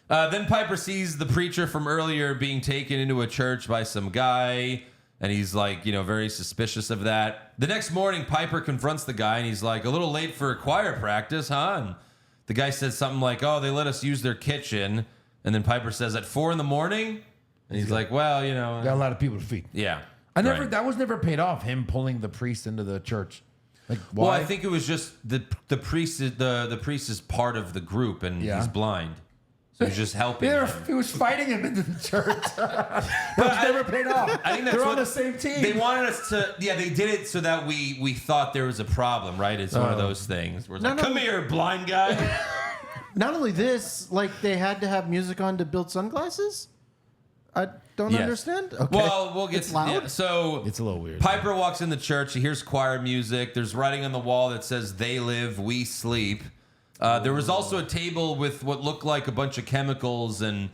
Then Piper sees the preacher from earlier being taken into a church by some guy, and he's like, you know, very suspicious of that. The next morning, Piper confronts the guy, and he's like, a little late for choir practice, huh? And the guy says something like, oh, they let us use their kitchen. And then Piper says, at 4 a.m? And he's like, well, you know. Got a lot of people to feed. Yeah. That was never paid off, him pulling the priest into the church. Like, why? Well, I think it was just the priest. The priest is part of the group, and Yeah. he's blind, so he's just helping. him. He was fighting him into the church. But never paid off. I think that's They're what on the same team. They wanted us to. Yeah, they did it so that we thought there was a problem, right? It's one of those things where it's like, no. come here, blind guy. Not only this, like they had to have music on to build sunglasses. I don't Yes. understand. Okay. Well, we'll get It's loud? yeah, so It's a little weird. Piper walks in the church. He hears choir music. There's writing on the wall that says, "They live, we sleep." There was also a table with what looked like a bunch of chemicals and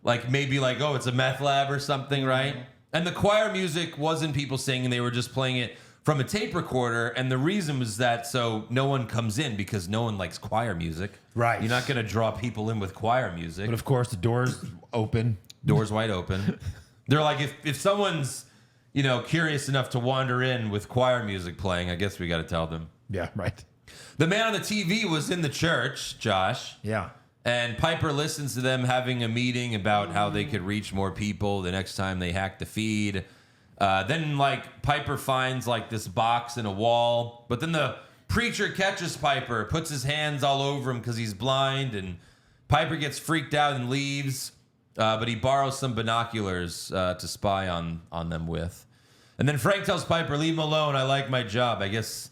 like maybe like, oh, it's a meth lab or something, right? And the choir music wasn't people singing. They were just playing it from a tape recorder. And the reason was that so no one comes in because no one likes choir music. Right. You're not going to draw people in with choir music. But of course, the door's open. Doors wide open. They're like, if someone's, you know, curious enough to wander in with choir music playing, I guess we got to tell them. Yeah, right. The man on the TV was in the church, Josh. Yeah. And Piper listens to them having a meeting about how they could reach more people the next time they hack the feed. Then, like, Piper finds, like, this box in a wall. But then the preacher catches Piper, puts his hands all over him because he's blind. And Piper gets freaked out and leaves. But he borrows some binoculars to spy on them with. And then Frank tells Piper, leave him alone. I like my job. I guess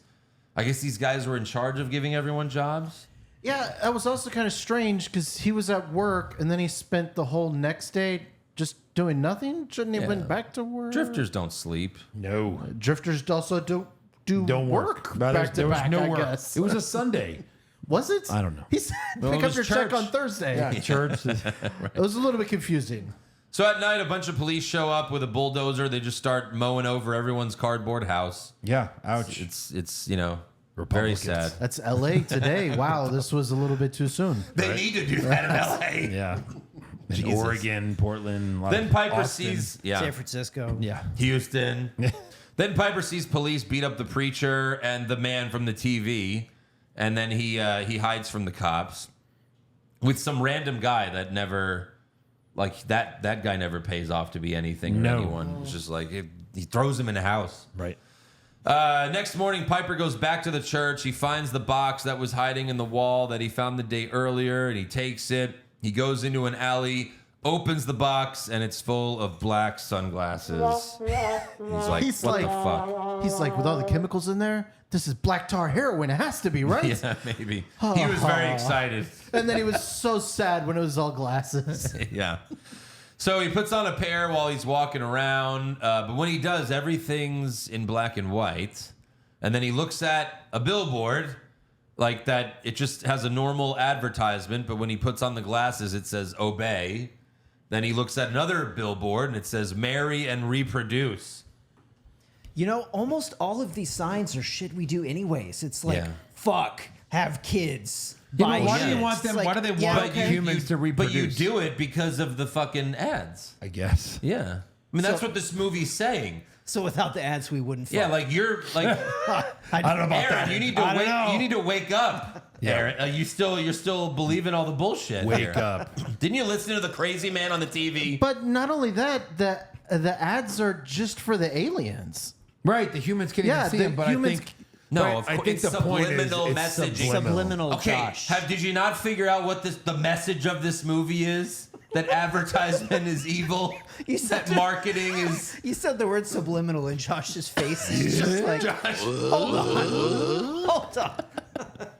these guys were in charge of giving everyone jobs. Yeah, that was also kind of strange because he was at work and then he spent the whole next day just doing nothing. Shouldn't he have went back to work? Drifters don't sleep. No. Drifters also don't work No, back to there was back. no I work. guess. It was a Sunday. Was it? I don't know. He said Well, pick it up your was check church. on Thursday. Yeah, church. It was a little bit confusing. So at night, a bunch of police show up with a bulldozer. They just start mowing over everyone's cardboard house. Yeah. Ouch. It's you know, very Republicans. sad. That's LA today. Wow, this was a little bit too soon. They need to do that in LA. Yeah. Jesus. Oregon, Portland. Then Piper Austin. sees San Francisco. Yeah. Houston. Then Piper sees police beat up the preacher and the man from the TV, and then he hides from the cops with some random guy that never, like that guy never pays off to be anything or No. anyone. It's just like he throws him in a house. Right. Next morning, Piper goes back to the church. He finds the box that was hiding in the wall that he found the day earlier, and he takes it. He goes into an alley, opens the box, and it's full of black sunglasses. He's like, what the fuck? He's like, with all the chemicals in there, this is black tar heroin. It has to be, right? Yeah, maybe. He was very excited. And then he was so sad when it was all glasses. Yeah. So he puts on a pair while he's walking around. But when he does, everything's in black and white. And then he looks at a billboard like that. It just has a normal advertisement. But when he puts on the glasses, it says obey. Then he looks at another billboard and it says marry and reproduce. You know, almost all of these signs are shit we do anyways. It's like, Yeah. fuck, have kids. Yeah, buy but why do you shit. want It's them? like, Why do they yeah, want okay. humans to reproduce? But you do it because of the fucking ads. I guess. Yeah. I mean, that's So- what this movie's saying. So without the ads, we wouldn't. Yeah, fuck. like you're like I don't know about Aaron, that. you need to I don't wake. know. You need to wake up, Yeah. Aaron. You're still believing all the bullshit. Wake here. up. Didn't you listen to the crazy man on the TV? But not only that, the ads are just for the aliens. Right. The humans can't Yeah, even see the them, but humans- I think. No, but of I course, think it's the point is subliminal it's messaging. Subliminal, Okay, Josh. did you not figure out what the message of this movie is? That advertisement is evil. You said That marketing is. You said the word subliminal, and Josh's face is just like, hold on.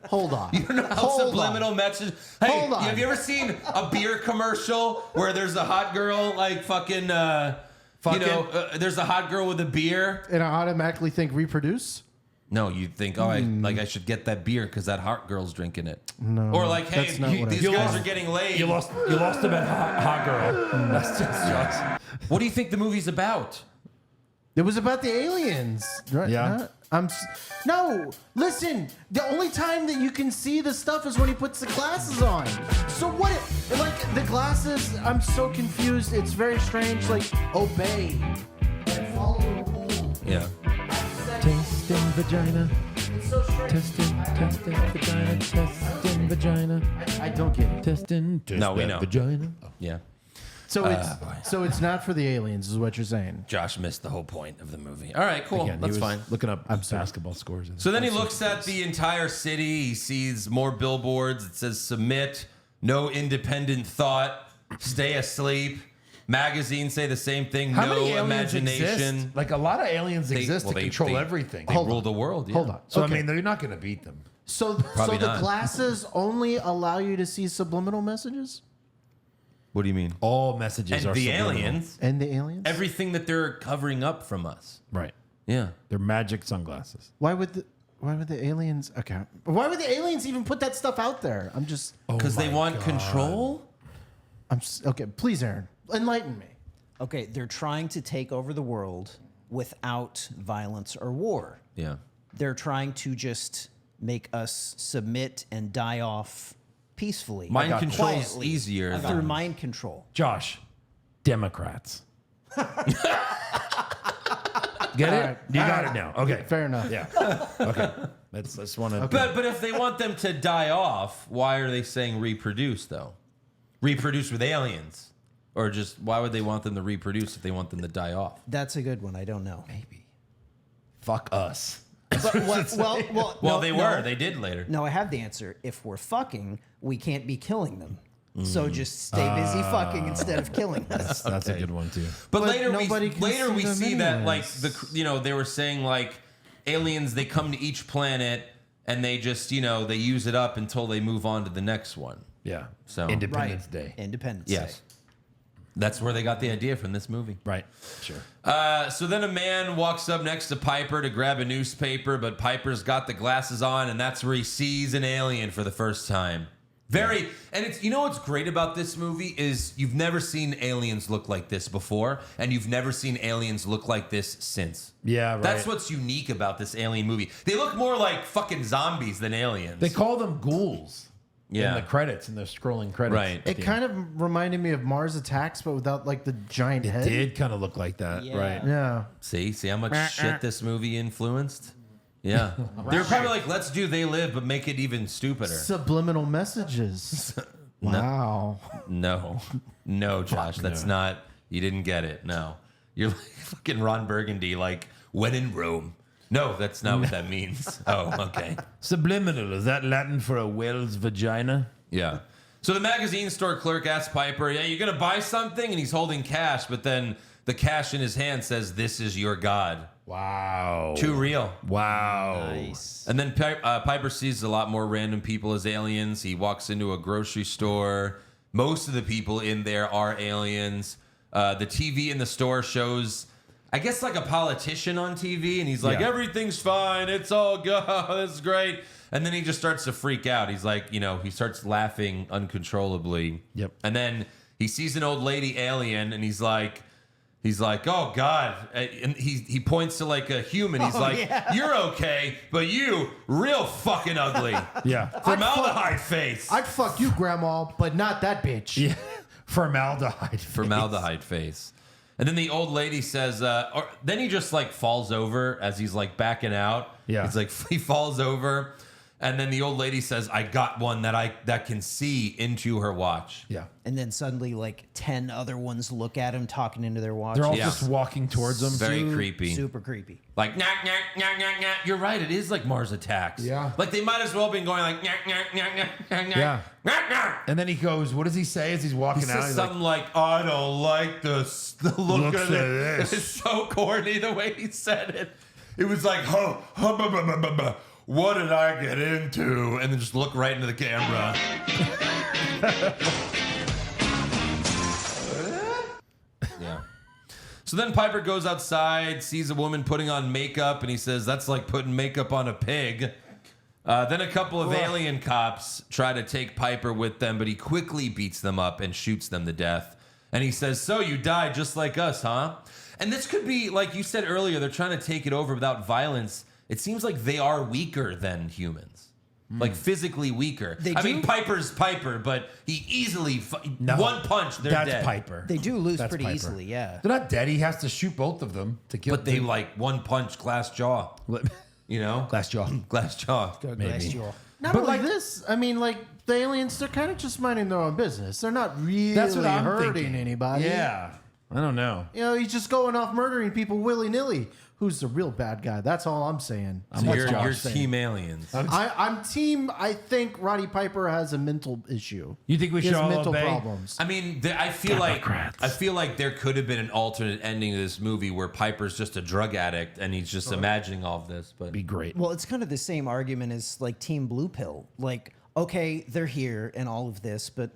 Hold on. You know how Hold subliminal on. message. Hey, Hold on. have you ever seen a beer commercial where there's a hot girl like fucking, there's a hot girl with a beer? And I automatically think reproduce? No, you think, I should get that beer because that hot girl's drinking it. No, Or like, hey, that's not what I these think. guys are getting laid. You lost them at hot girl. That's just Josh. What do you think the movie's about? It was about the aliens. Right? Yeah. No, listen. The only time that you can see the stuff is when he puts the glasses on. So what? Like the glasses, I'm so confused. It's very strange. Like obey and follow the rules. Yeah. Testing vagina. It's so strange. Testing vagina. Testing vagina. I don't get it. Testing. No, we know. Vagina. Yeah. So it's not for the aliens, is what you're saying. Josh missed the whole point of the movie. All right, cool. Again, he That's was fine. Looking up basketball scores. So then he looks at the entire city. He sees more billboards. It says submit, no independent thought, stay asleep. Magazines say the same thing, How no many aliens imagination. exist? Like a lot of aliens exist well, to control they- everything. They rule the world. Yeah. Hold on. So Okay. I mean, they're not going to beat them. So Probably the not. glasses only allow you to see subliminal messages What do you mean? All messages And are the subliminal. aliens, and the aliens. everything that they're covering up from us. Right? Yeah. They're magic sunglasses. Why would the aliens? Okay. Why would the aliens even put that stuff out there? I'm just. Because they want control. Okay. Please, Aaron, enlighten me. Okay, they're trying to take over the world without violence or war. Yeah. They're trying to just make us submit and die off peacefully. Mind Like, control's quietly, easier through than- mind control. Josh, Democrats. Get it? All right. You got All it now. Okay. Fair enough. Yeah. Okay. Let's want to. But if they want them to die off, why are they saying reproduce though? Reproduce with aliens, or just why would they want them to reproduce if they want them to die off? That's a good one. I don't know. Maybe. Fuck us. But well, Well, no, they no. were. They did later. No, I have the answer. If we're fucking, we can't be killing them. So just stay busy fucking instead of killing us. That's a good one too. But, But later nobody we can later see we them see that like anyways. they were saying like aliens they come to each planet and they just they use it up until they move on to the next one. Yeah. So- Independence Day. Independence Yes. Day. That's where they got the idea from this movie. Right. Sure. So then a man walks up next to Piper to grab a newspaper, but Piper's got the glasses on, and that's where he sees an alien for the first time. And it's what's great about this movie is you've never seen aliens look like this before, and you've never seen aliens look like this since. Yeah, right. That's what's unique about this alien movie. They look more like fucking zombies than aliens. They call them ghouls. Yeah. in the credits, in the scrolling credits. Right. It kind of reminded me of Mars Attacks, but without like the giant It head. did kind of look like that, Yeah. right? Yeah. See how much shit this movie influenced? Yeah. They were probably like, let's do They Live, but make it even stupider. Subliminal messages. Wow. No, Josh, that's not. You didn't get it. No, you're like fucking Ron Burgundy, like when in Rome. No, that's not what that means. Oh, okay. Subliminal, is that Latin for a whale's vagina? Yeah. So the magazine store clerk asks Piper, "Yeah, you're gonna buy something?" And he's holding cash, but then the cash in his hand says, "This is your god." Wow. Too real. Wow. Nice. And then Piper sees a lot more random people as aliens. He walks into a grocery store. Most of the people in there are aliens. The TV in the store shows, I guess, like a politician on TV, and he's like, Yeah. everything's fine. It's all good. This is great. And then he just starts to freak out. He's like, he starts laughing uncontrollably. Yep. And then he sees an old lady alien, and he's like, oh God. And he points to like a human. He's you're okay, but you real fucking ugly. Yeah. Formaldehyde face. I'd fuck you, Grandma, but not that bitch. Yeah. Formaldehyde. Formaldehyde face. And then the old lady says, then he just like falls over as he's like backing out. Yeah. He's like, he falls over. And then the old lady says, I got one that can see into her watch. Yeah. And then suddenly, like 10 other ones look at him talking into their watch. They're all Yeah. just walking towards him. Very creepy. Super creepy. Like, nah, nah, nah, nah, nah. You're right. It is like Mars Attacks. Yeah. Like they might as well have been going like, nah, nah, nah, nah, nah, Yeah. nah, nah. And then he goes, what does he say as he's walking He out? says He's something like, I don't like the look Looks of it. of this. It's so corny the way he said it. It was like, what did I get into? And then just look right into the camera. Yeah. So then Piper goes outside, sees a woman putting on makeup, and he says, that's like putting makeup on a pig. Then a couple of alien cops try to take Piper with them, but he quickly beats them up and shoots them to death. And he says, so you died just like us, huh? And this could be, like you said earlier, they're trying to take it over without violence. It seems like they are weaker than humans. Like physically weaker. I mean, Piper's Piper, but he easily, one punch, they're That's dead. Piper. They do lose That's pretty Piper. easily, yeah. They're not dead. He has to shoot both of them to kill But they like one punch, glass jaw. You know? Glass jaw. Glass jaw. Glass jaw. Not But, only like- this, I mean, like the aliens, they're kind of just minding their own business. They're not really That's what I'm hurting thinking. anybody. Yeah. I don't know. He's just going off murdering people willy nilly. Who's the real bad guy? That's all I'm saying. So you're team aliens. I'm team. I think Roddy Piper has a mental issue. You think we He should has all mental obey? problems. I mean, I feel like there could have been an alternate ending to this movie where Piper's just a drug addict and he's just imagining all of this. But Be great. Well, it's kind of the same argument as like Team Blue Pill. Like, okay, they're here and all of this, but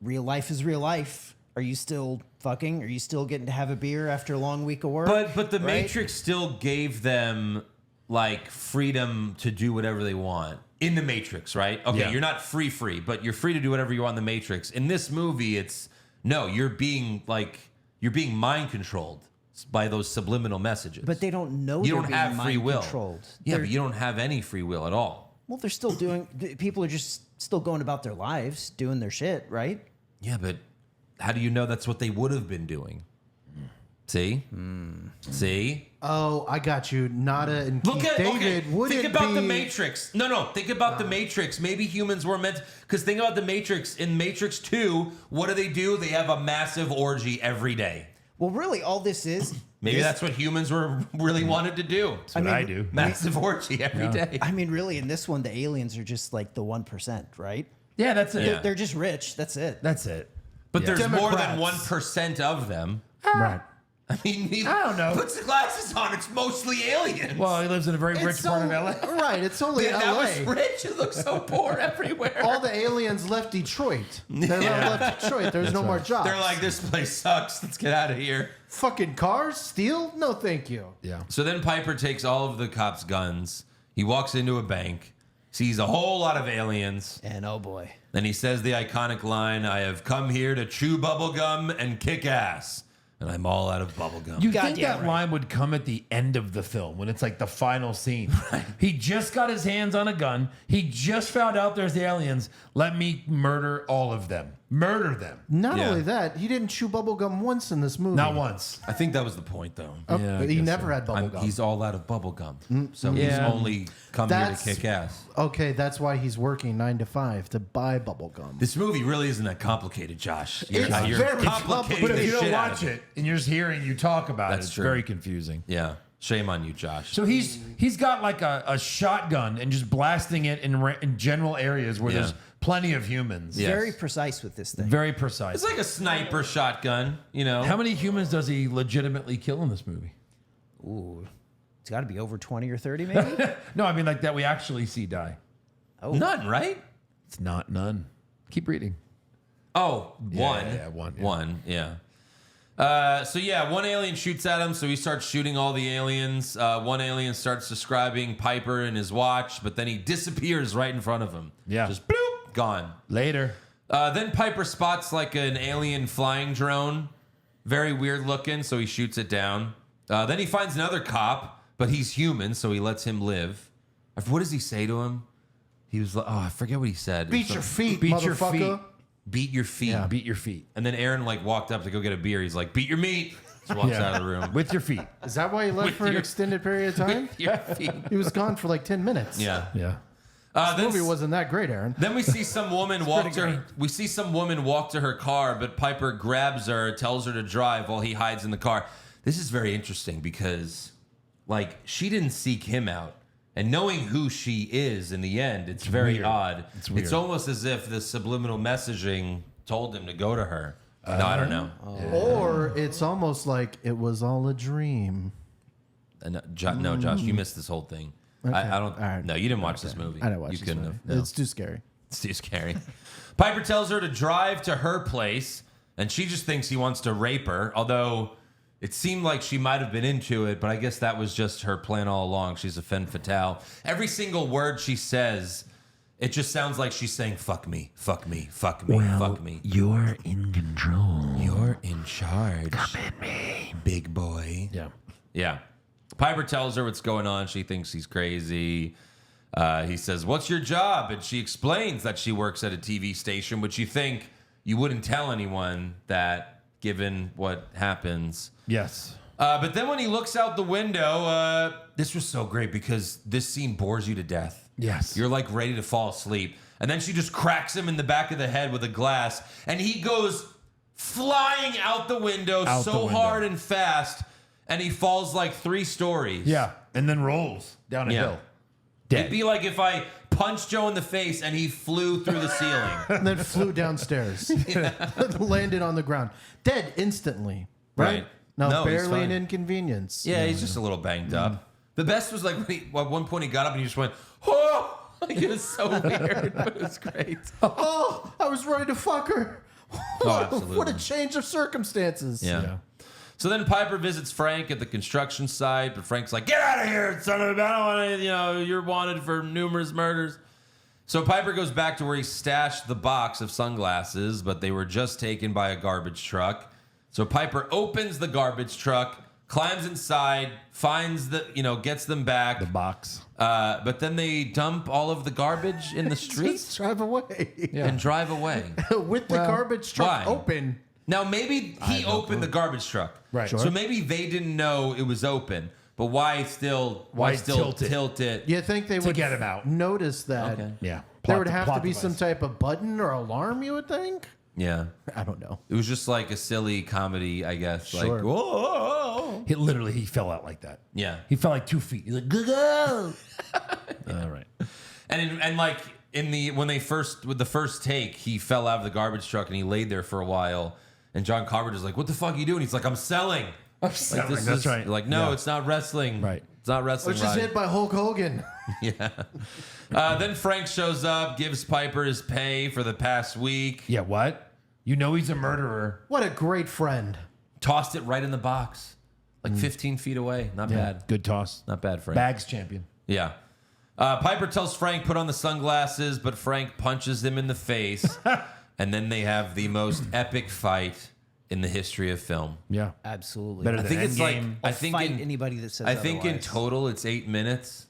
real life is real life. Are you still fucking? Are you still getting to have a beer after a long week of work? But the Right? Matrix still gave them like freedom to do whatever they want in the Matrix, right? Okay, Yeah. you're not free, but you're free to do whatever you want in the Matrix. In this movie, it's no, you're being mind controlled by those subliminal messages. But they don't know you they're don't being have free mind will. controlled. Yeah, They're- but you don't have any free will at all. Well, they're still doing. People are just still going about their lives, doing their shit, right? Yeah, but how do you know that's what they would have been doing? See? See? Oh, I got you. Nada and Look Keith at David. Would think it about be, the Matrix. No, think about the Matrix. Maybe humans were meant because think about the Matrix. In Matrix 2, what do? They have a massive orgy every day. Well, really, all this is. Maybe that's what humans were really wanted to do. That's what I do. Massive orgy every day. I mean, really, in this one, the aliens are just like the 1%, right? Yeah, that's it. Yeah. They're just rich. That's it. That's it. But there's more than Democrats. 1% of them. Right. I mean, he I don't know. puts the glasses on. It's mostly aliens. Well, he lives in a very rich It's part of so- LA. Right. It's only yeah, that was LA. rich. It looks so poor everywhere. All the aliens left Detroit. They left Detroit. There's no more jobs. They're like, this place sucks. Let's get out of here. fucking cars, steel? No, thank you. Yeah. So then Piper takes all of the cops' guns. He walks into a bank, sees a whole lot of aliens, And oh boy. then he says the iconic line, I have come here to chew bubble gum and kick ass. and I'm all out of bubble gum. You God think damn that right. line would come at the end of the film when it's like the final scene. He just got his hands on a gun. He just found out there's aliens. Let me murder all of them. Murder them. Not Yeah. only that, he didn't chew bubblegum once in this movie. Not once. I think that was the point, though. Yeah, I He guess never so. had bubblegum. He's all out of bubble gum, so he's Yeah. only come That's- here to kick ass. Okay, that's why he's working 9 to 5 to buy bubblegum. This movie really isn't that complicated, Josh. It's very complicated. But if the you don't shit out watch of it and you're just hearing you talk about That's it, it's true. very confusing. Yeah, shame on you, Josh. So he's got like a shotgun and just blasting it in general areas where Yeah. there's plenty of humans. Yeah. Yes. Very precise with this thing. Very precise. It's like a sniper shotgun, you know. How many humans does he legitimately kill in this movie? Ooh, it's got to be over 20 or 30, maybe. No, I mean like that we actually see die. None, right? It's not none. Keep reading. Oh, one. yeah, one, yeah. One, yeah. So yeah, one alien shoots at him, so he starts shooting all the aliens. One alien starts describing Piper and his watch, but then he disappears right in front of him. Yeah. Just bloop, gone. Later. Then Piper spots like an alien flying drone. Very weird looking, so he shoots it down. Then he finds another cop, but he's human, so he lets him live. What does he say to him? He was like, oh, I forget what he said. Beat your feet, Beat your motherfucker. feet. Beat your feet. Beat your feet. And then Aaron like walked up to go get a beer. He's like, beat your meat. Just walks out of the room. With your feet. Is that why he left With for an your- extended period of time? Your feet. He was gone for like 10 minutes. Yeah. Yeah. The Then, movie wasn't that great, Aaron. then we see some woman walk pretty to her. great. We see some woman walk to her car, but Piper grabs her, tells her to drive while he hides in the car. This is very interesting because, like, she didn't seek him out, and knowing who she is in the end, it's very weird. odd. It's weird. It's almost as if the subliminal messaging told him to go to her. No, I don't know. Or it's almost like it was all a dream. No, Josh, you missed this whole thing. I don't. All right. No, you didn't watch this movie. I didn't watch You this couldn't movie. have. No. It's too scary. It's too scary. Piper tells her to drive to her place, and she just thinks he wants to rape her, although it seemed like she might have been into it, but I guess that was just her plan all along. She's a femme fatale. Every single word she says, it just sounds like she's saying, fuck me, fuck me, fuck me, fuck me. You're in control. You're in charge. Come at me. Big boy. Yeah. Yeah. Piper tells her what's going on. She thinks he's crazy. He says, what's your job? And she explains that she works at a TV station, which you think you wouldn't tell anyone that given what happens. Yes. But then when he looks out the window, this was so great because this scene bores you to death. Yes. You're like ready to fall asleep. And then she just cracks him in the back of the head with a glass. And he goes flying out the window Out so the window. hard and fast. And he falls like 3 stories. Yeah. And then rolls down a Yeah. hill. It'd Dead. be like if I punched Joe in the face and he flew through the ceiling. And then flew downstairs. Landed on the ground. Dead instantly. Right? Right. No, No, he's barely fine. an inconvenience. Yeah, he's just a little banged up. The best was like when at one point he got up and he just went, oh! Like, it was so weird, but it was great. Oh, I was ready to fuck her. absolutely. What a change of circumstances. Yeah. So then Piper visits Frank at the construction site, but Frank's like, get out of here, son of a... I don't want to, you're wanted for numerous murders. So Piper goes back to where he stashed the box of sunglasses, but they were just taken by a garbage truck. So Piper opens the garbage truck, climbs inside, finds gets them back. The box. But then they dump all of the garbage in the streets Drive away. and drive away. With the garbage truck why? open. Now, maybe he opened the garbage truck. Right. So maybe they didn't know it was open. But why still tilt it? You think they would get him out. notice that? Okay. Yeah. There would have to plot be device. some type of button or alarm, you would think? Yeah. I don't know. It was just like a silly comedy, I guess. Sure. Like, whoa. He fell out like that. Yeah. He fell like 2 feet. He's like, go. All right. And like with the first take, he fell out of the garbage truck and he laid there for a while. And John Carpenter's like, what the fuck are you doing? He's like, I'm selling. I'm Like, selling. this That's is- right. Like, no, Yeah. it's not wrestling. Right. It's not wrestling. Which is Roddy. hit by Hulk Hogan. Yeah. Then Frank shows up, gives Piper his pay for the past week, Yeah, what? You know he's a murderer. What a great friend. tossed it right in the box, like 15 feet away. Not bad. Good toss. Not bad, Frank. Bags champion. Yeah. Piper tells Frank put on the sunglasses, but Frank punches him in the face, and then they have the most epic fight in the history of film. Yeah. Absolutely. Better I than think it's like Endgame. I think fight in, anybody that says I think in otherwise. total it's 8 minutes.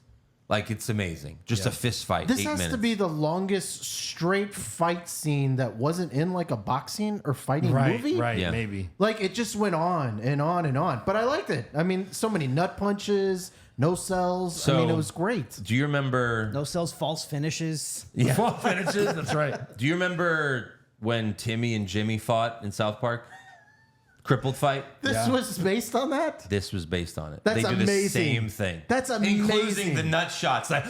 Like it's amazing. Just a fist fight. This 8 has minutes. to be the longest straight fight scene that wasn't in like a boxing or fighting movie. Right, Yeah. maybe. Like it just went on and on and on. But I liked it. I mean, so many nut punches, no cells. I mean, So- it was great. Do you remember? No cells, false finishes. Yeah. Fall finishes. That's right. Do you remember when Timmy and Jimmy fought in South Park? Crippled fight. This was based on that? This was based on it. That's they do the amazing. same thing. That's including amazing. the nut shots. Like,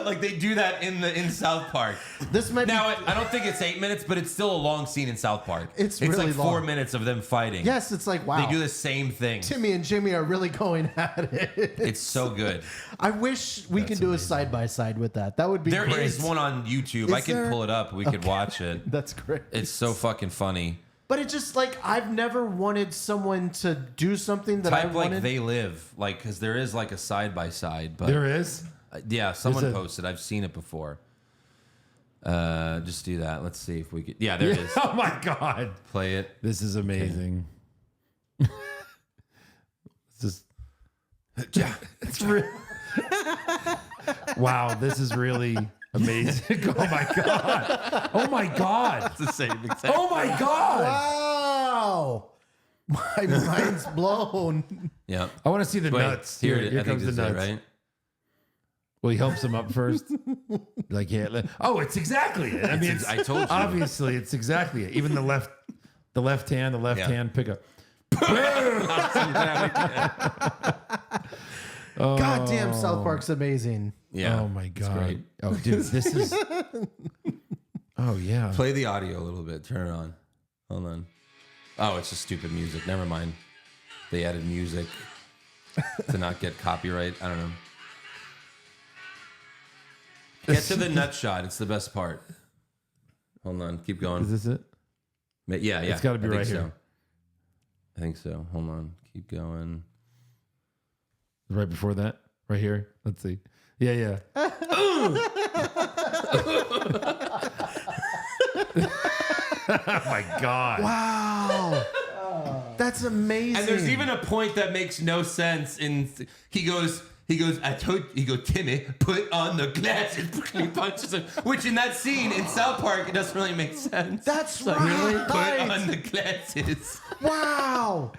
like they do that in South Park. This might Now be. I don't think it's 8 minutes, but it's still a long scene in South Park. It's like really 4 long. minutes of them fighting. Yes, it's like, wow. They do the same thing. Timmy and Jimmy are really going at it. It's so good. I wish we could do a side by side with that. That would be There great. is one on YouTube. I Is can there? pull it up. We could watch it. That's great. It's so fucking funny. But it's just like I've never wanted someone to do something that I Type wanted. like They Live, like because there is like a side by side. But There is. yeah, someone There's a- posted. I've seen it before. Just do that. Let's see if we could. Yeah, there it is. Oh my God. Play it. This is amazing. It's just. It's real. Wow, this is really amazing. Oh my God. Oh my God. It's the same exact. Oh my God. Wow. My mind's blown. Yeah. I want to see the Wait, nuts. Here, Here I think comes the this is it, nuts. right? Well, he helps him up first. Like, yeah. Oh, it's exactly it. I mean, it's, I told you. obviously, it's exactly it. Even the left hand Yeah. hand pickup. God damn, South Park's amazing. Yeah. Oh my it's God. great. Oh, dude, this is. Oh yeah. Play the audio a little bit. Turn it on. Hold on. Oh, it's just stupid music. Never mind. They added music to not get copyright. I don't know. Get to the nut shot. It's the best part. Hold on. Keep going. Is this it? Yeah. It's gotta be I think right so. here. I think so. Hold on. Keep going. Right before that, right here. Let's see. Yeah. Oh my God. Wow. That's amazing. And there's even a point that makes no sense. He goes, Timmy, put on the glasses. He punches him, which in that scene in South Park, it doesn't really make sense. That's It's like, right. Put on the glasses. Wow.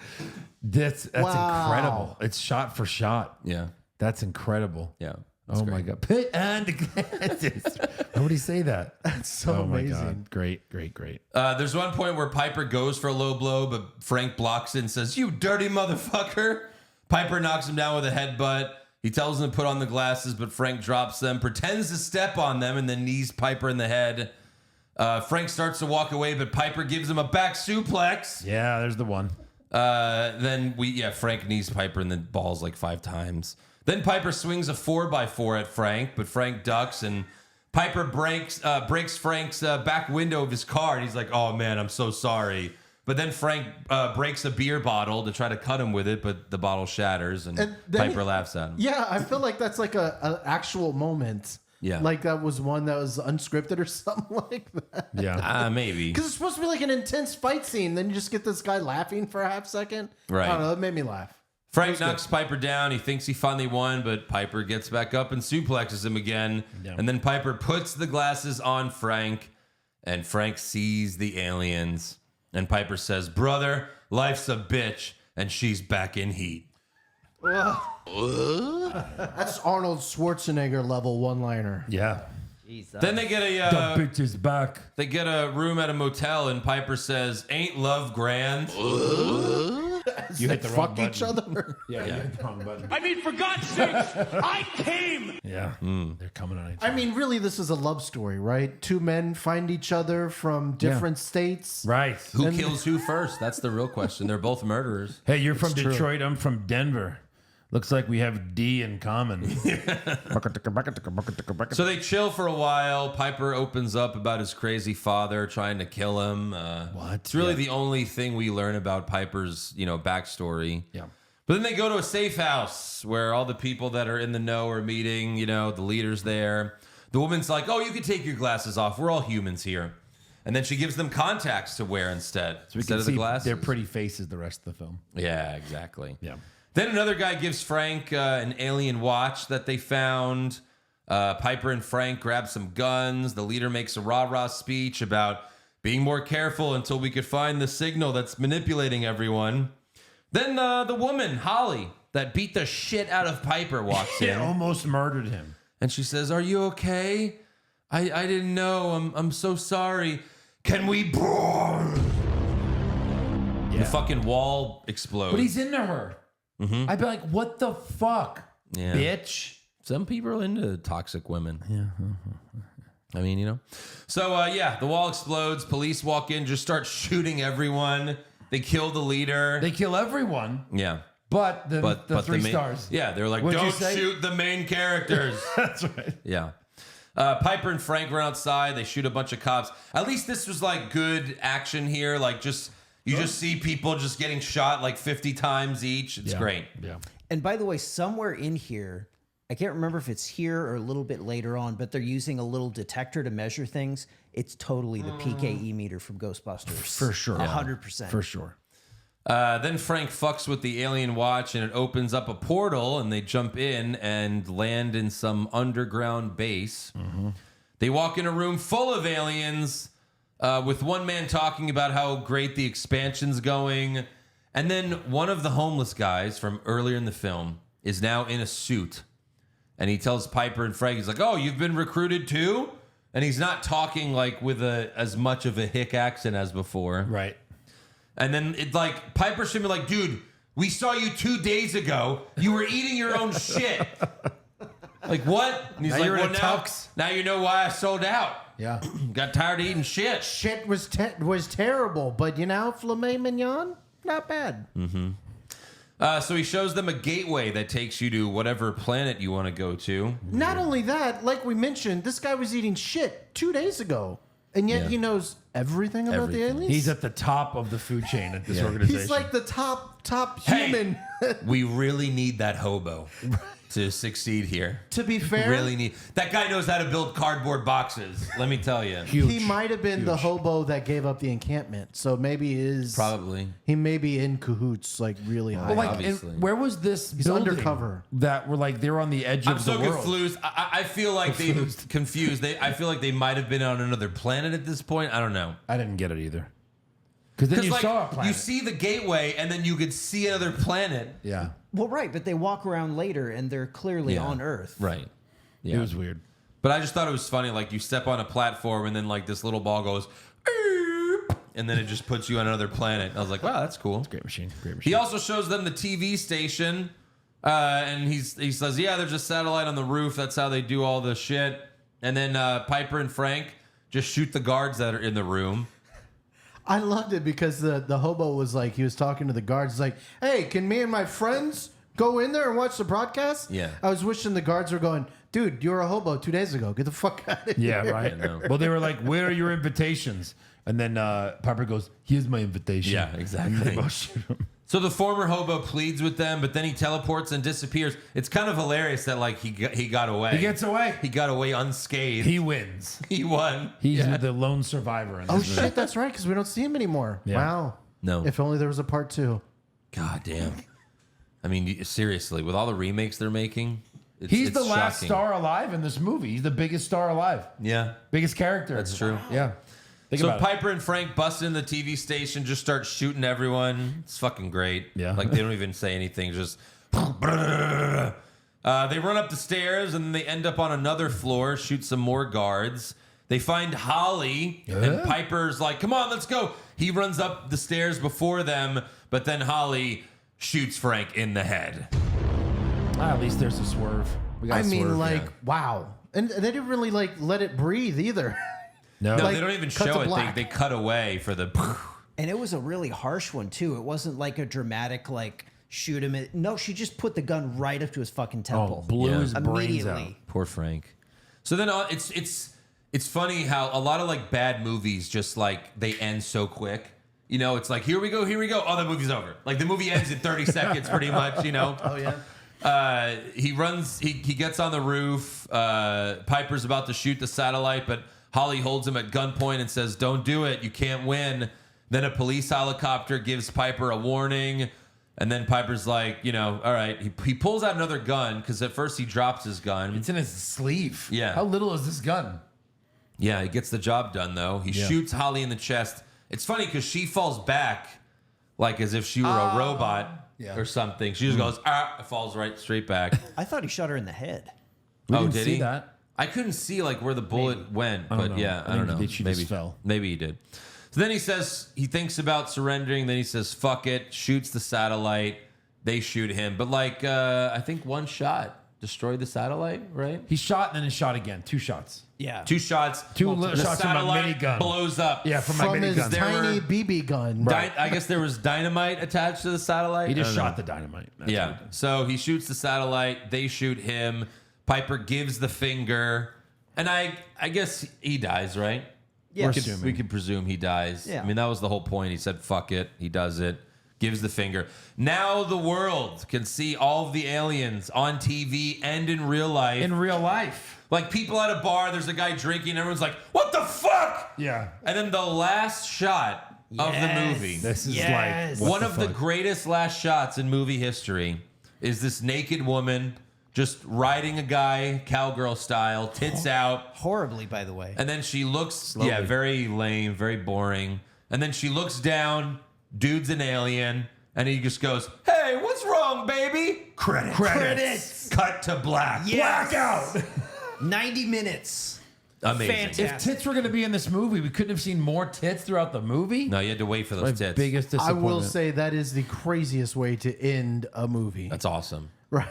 That's Wow. incredible. It's shot for shot. Yeah. That's incredible. Yeah. Oh my God. Put on the glasses. Why would he say that? That's so Oh my amazing. God. Great. There's one point where Piper goes for a low blow, but Frank blocks it and says, "You dirty motherfucker." Piper knocks him down with a headbutt. He tells him to put on the glasses, but Frank drops them, pretends to step on them, and then knees Piper in the head. Frank starts to walk away, but Piper gives him a back suplex. Yeah, there's the one. Then Frank knees Piper in the balls like 5 times. Then Piper swings a 4x4 at Frank, but Frank ducks, and Piper breaks Frank's back window of his car, and he's like, "Oh man, I'm so sorry." But then Frank breaks a beer bottle to try to cut him with it, but the bottle shatters, and then Piper laughs at him. Yeah, I feel like that's like a actual moment. Yeah. Like that was one that was unscripted or something like that. Yeah. Maybe. Because it's supposed to be like an intense fight scene. Then you just get this guy laughing for a half second. Right. I don't know. It made me laugh. Frank knocks Piper down. He thinks he finally won, but Piper gets back up and suplexes him again. Yeah. And then Piper puts the glasses on Frank, and Frank sees the aliens. And Piper says, "Brother, life's a bitch, and she's back in heat." That's Arnold Schwarzenegger level one-liner. Yeah. Then they get The a bitch is back. they get a room at a motel, and Piper says, "Ain't love grand?" You hit the wrong Fuck each button. other. Yeah, you hit the wrong button. I mean, for God's sakes, I came! Yeah. They're coming on each I mean, really, this is a love story, right? 2 men find each other from different states. Right. Who kills who first? That's the real question. They're both murderers. Hey, you're from true. Detroit. I'm from Denver. Looks like we have D in common. So they chill for a while. Piper opens up about his crazy father trying to kill him. What? It's really the only thing we learn about Piper's, backstory. Yeah. But then they go to a safe house where all the people that are in the know are meeting, the leaders there. The woman's like, "Oh, you can take your glasses off. We're all humans here." And then she gives them contacts to wear instead of the glasses. their pretty faces the rest of the film. Yeah, exactly. Yeah. Then another guy gives Frank an alien watch that they found. Piper and Frank grab some guns. The leader makes a rah-rah speech about being more careful until we could find the signal that's manipulating everyone. Then the woman, Holly, that beat the shit out of Piper walks in. Almost murdered him. And she says, "Are you okay? I didn't know. I'm so sorry. Can we brawl?" The fucking wall explodes. But he's into her. I'd be like, what the fuck, Yeah. bitch? Some people are into toxic women. Yeah. I mean, you know. So, the wall explodes. Police walk in, just start shooting everyone. They kill the leader. They kill everyone, Yeah. but the three main- stars. Yeah, they're like, What'd you don't say? shoot the main characters. That's right. Yeah. Piper and Frank run outside. They shoot a bunch of cops. At least this was like good action here. Like you just see people just getting shot like 50 times each. It's great. Yeah. And by the way, somewhere in here, I can't remember if it's here or a little bit later on, but they're using a little detector to measure things. It's totally the PKE meter from Ghostbusters. For sure. 100%. For sure. Then Frank fucks with the alien watch and it opens up a portal and they jump in and land in some underground base. They walk in a room full of aliens with one man talking about how great the expansion's going. And then one of the homeless guys from earlier in the film is now in a suit. And he tells Piper and Frank, he's like, "Oh, you've been recruited too?" And he's not talking like with as much of a hick accent as before. Right. And then it's like Piper should be like, "Dude, we saw you 2 days ago. You were eating your own shit." Like, what? And he's Now like, you're in "Well, a now, tux." now you know why I sold out. Yeah. Got tired of eating shit." Shit was terrible, but filet mignon, not bad. So he shows them a gateway that takes you to whatever planet you want to go to. Not only that, like we mentioned, this guy was eating shit 2 days ago, and yet Yeah. he knows everything about the Everything. aliens. He's at the top of the food chain at this organization. He's like the top Hey. human. We really need that hobo to succeed here. To be fair, Really need that guy knows how to build cardboard boxes. Let me tell you. he might have been the hobo that gave up the encampment. So maybe he may be in cahoots, like really high. But like, obviously. and where was this building undercover. that were like they were on the edge I'm of so the world? confused. I feel like they confused. I feel like they might have been on another planet at this point. I don't know. I didn't get it either. Because then you like, saw a planet. you see the gateway, and then you could see another planet. Yeah. Well, right, but they walk around later and they're clearly Yeah. on Earth. Right. Yeah. It was weird. But I just thought it was funny. Like you step on a platform, and then like this little ball goes, "Eep," and then it just puts you on another planet. I was like, wow, that's cool. Great machine. Great machine. He also shows them the TV station, and he says, "Yeah, there's a satellite on the roof. That's how they do all the shit." And then Piper and Frank just shoot the guards that are in the room. I loved it because the hobo was like, he was talking to the guards, he's like, "Hey, can me and my friends go in there and watch the broadcast?" Yeah. I was wishing the guards were going, "Dude, you were a hobo 2 days ago. Get the fuck out of here." Yeah, right. I know. Well, they were like, "Where are your invitations?" And then Piper goes, "Here's my invitation." Yeah, exactly. And they both shoot him. So the former hobo pleads with them, but then he teleports and disappears. It's kind of hilarious that like he got away. He gets away. He got away unscathed. He wins. He won. He's the lone survivor. In this Oh movie. shit, that's right, because we don't see him anymore. Yeah. Wow. No. If only there was a part 2. God damn. I mean, seriously, with all the remakes they're making, He's it's the last shocking. star alive in this movie. He's the biggest star alive. Yeah. Biggest character. That's true. Yeah. Think So about it. Piper and Frank bust in the TV station, just start shooting everyone. It's fucking great. Yeah. Like they don't even say anything. Just they run up the stairs and then they end up on another floor, shoot some more guards. They find Holly and Piper's like, "Come on, let's go." He runs up the stairs before them, but then Holly shoots Frank in the head. At least there's a swerve. We got I a mean, swerve. like, wow. And they didn't really like let it breathe either. No. No, Like, they don't even cut to show it. black. They cut away for the. And it was a really harsh one, too. It wasn't like a dramatic, like, shoot him. No, she just put the gun right up to his fucking temple. blew Yeah. his brains out. Immediately. Poor Frank. So then it's funny how a lot of like bad movies just like they end so quick. You know, it's like here we go. Oh, the movie's over. Like the movie ends in 30 seconds, pretty much. You know. Oh, yeah. He runs. He gets on the roof. Piper's about to shoot the satellite, but Holly holds him at gunpoint and says, "Don't do it. You can't win." Then a police helicopter gives Piper a warning. And then Piper's like, all right. He pulls out another gun because at first he drops his gun. It's in his sleeve. Yeah. How little is this gun? Yeah, he gets the job done, though. He shoots Holly in the chest. It's funny because she falls back like as if she were a robot or something. She just goes, falls straight back. I thought he shot her in the head. We Oh, didn't did see he? that. I couldn't see like where the bullet went, but know. yeah, I I don't think know. she Maybe just fell. Maybe he did. So then he says he thinks about surrendering. Then he says, "Fuck it," shoots the satellite. They shoot him, but I think one shot destroyed the satellite, right? He shot and then he shot again. 2 shots. Yeah. 2 shots. Two the shots from a satellite minigun. blows up. Yeah, from my From his minigun. tiny BB gun. I guess there was dynamite attached to the satellite. He just I don't know. shot the dynamite. That's Yeah. what he did. So he shoots the satellite. They shoot him. Piper gives the finger, and I guess he dies, right? Yeah. We could presume he dies. Yeah. I mean, that was the whole point. He said, "Fuck it." He does it. Gives the finger. Now the world can see all of the aliens on TV and in real life. In real life. Like people at a bar, there's a guy drinking. Everyone's like, "What the fuck?" Yeah. And then the last shot of the movie. This is Yes. like One of the greatest last shots in movie history is this naked woman just riding a guy, cowgirl style, tits out. Horribly, by the way. And then she looks, very lame, very boring. And then she looks down, dude's an alien, and he just goes, "Hey, what's wrong, baby?" Credits. Cut to black. Yes. blackout. 90 minutes. Amazing. Fantastic. If tits were going to be in this movie, we couldn't have seen more tits throughout the movie. No, you had to wait for My those tits. biggest I disappointment. will say that is the craziest way to end a movie. That's awesome. Right.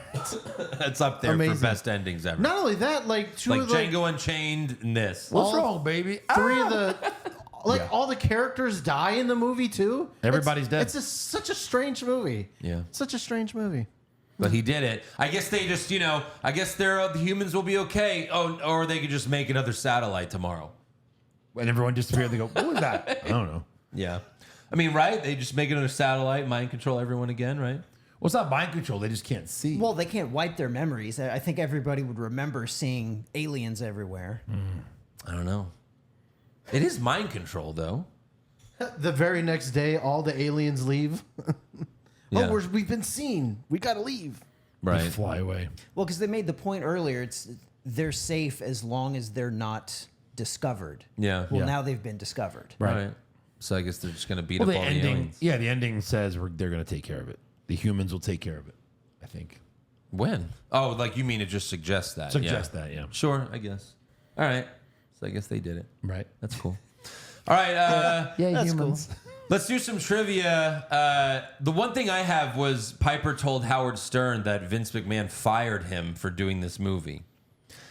That's up there Amazing. for best endings ever. Not only that, like two like of the Django Unchained and this. What's all wrong, baby? three of the all the characters die in the movie too. Everybody's dead. It's such a strange movie. Yeah. Such a strange movie. But he did it. I guess they just, I guess the humans will be okay. Oh, or they could just make another satellite tomorrow. And everyone disappeared. They go, what was that? I don't know. Yeah. I mean, right? They just make another satellite, mind control everyone again, right? Well, it's not mind control. They just can't see. Well, they can't wipe their memories. I think everybody would remember seeing aliens everywhere. I don't know. It is mind control, though. The very next day, all the aliens leave. Yeah. Oh, we've been seen. We gotta leave. They Right. fly away. Well, because they made the point earlier, they're safe as long as they're not discovered. Yeah. Well, Yeah. now they've been discovered. All right. So I guess they're just going to beat Well, up the all the ending, aliens. yeah, the ending says they're going to take care of it. The humans will take care of it, I think. When? Oh, like you mean it just suggests that? Suggest that, yeah. Sure, I guess. All right. So I guess they did it. Right. That's cool. All right. Yeah, That's humans. Let's do some trivia. The one thing I have was Piper told Howard Stern that Vince McMahon fired him for doing this movie.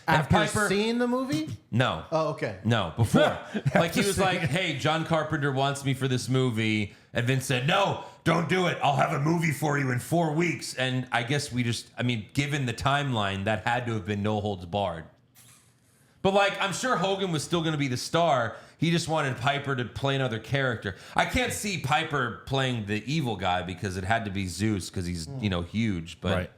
And After seeing the movie? No. Oh, okay. No, before. Like he was like, "Hey, John Carpenter wants me for this movie." And Vince said, "No, don't do it. I'll have a movie for you in 4 weeks." And I guess given the timeline, that had to have been No Holds Barred. But like, I'm sure Hogan was still going to be the star. He just wanted Piper to play another character. I can't see Piper playing the evil guy because it had to be Zeus because he's, huge. But Right.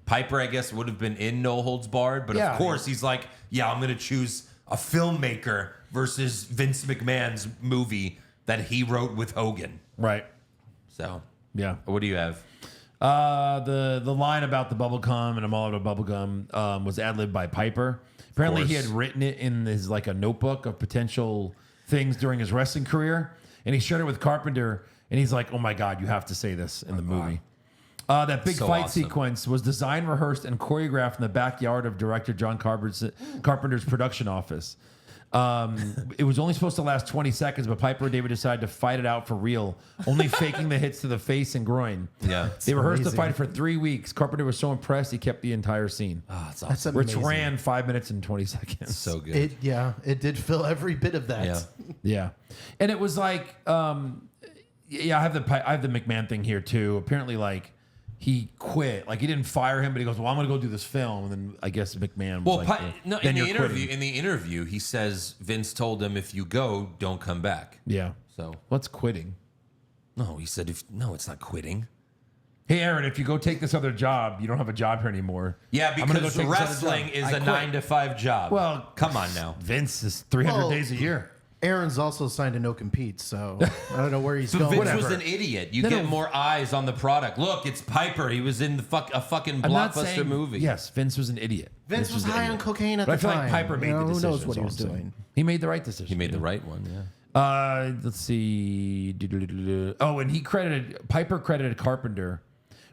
Piper, I guess, would have been in No Holds Barred. But Yeah. of course, he's like, yeah, I'm going to choose a filmmaker versus Vince McMahon's movie that he wrote with Hogan. Right. So, Yeah. what do you have? The line about the bubblegum and I'm all out of bubblegum was ad-libbed by Piper. Apparently he had course. written it in his like a notebook of potential things during his wrestling career. And he shared it with Carpenter and he's like, "Oh my God, you have to say this in the movie." That big So fight awesome. sequence was designed, rehearsed, and choreographed in the backyard of director John Carpenter's production office. It was only supposed to last 20 seconds, but Piper and David decided to fight it out for real, only faking the hits to the face and groin. Yeah. They rehearsed the amazing. fight for 3 weeks. Carpenter was so impressed, he kept the entire scene, Oh, it's That's awesome. which amazing. ran 5 minutes and 20 seconds. So good. It did fill every bit of that. Yeah. Yeah, and it was like, I have the McMahon thing here too. Apparently, like he quit. Like he didn't fire him, but he goes, "Well, I'm going to go do this film." And then I guess McMahon. Was Well, like, no, then in the you're interview, quitting. he says Vince told him, "If you go, don't come back." Yeah. So What's quitting? no, he said, "No, it's not quitting." hey, Aaron, if you go take this other job, you don't have a job here anymore. Yeah, I'm gonna go because take this other wrestling job. is I a quit. 9-to-5 job. Well, come on now. Vince is 300 Well, days a year. Aaron's also signed a no compete, so I don't know where he's So going. Vince was Whatever. an idiot. You No, get no. more eyes on the product. Look, it's Piper. He was in a fucking I'm not blockbuster saying, movie. Yes, Vince was an idiot. Vince was an high on idiot. cocaine at But I the feel time. like Piper made You know, the who decision. knows what he is was all I'm doing. saying. He made the right decision. He made the yeah. right one. Yeah. Let's see. Oh, and Piper credited Carpenter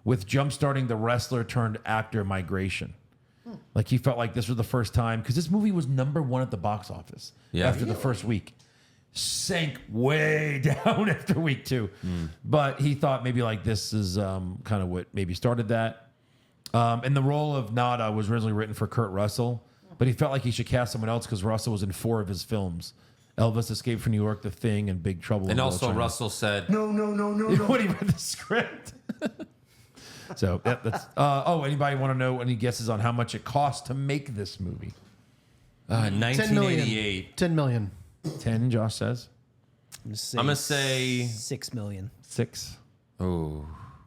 with jump-starting the wrestler turned actor migration. Like he felt like this was the first time because this movie was #1 at the box office after the first week. Sank way down after week 2, but he thought maybe like this is kind of what maybe started that. And the role of Nada was originally written for Kurt Russell, but he felt like he should cast someone else because Russell was in 4 of his films: Elvis, Escape from New York, The Thing, and Big Trouble. in And Little also China. Russell said, No. When he read the script. So that's. Anybody want to know any guesses on how much it cost to make this movie? 10 million. 1988. 10 million. 10. Josh says I'm gonna say 6 million. 6. Oh,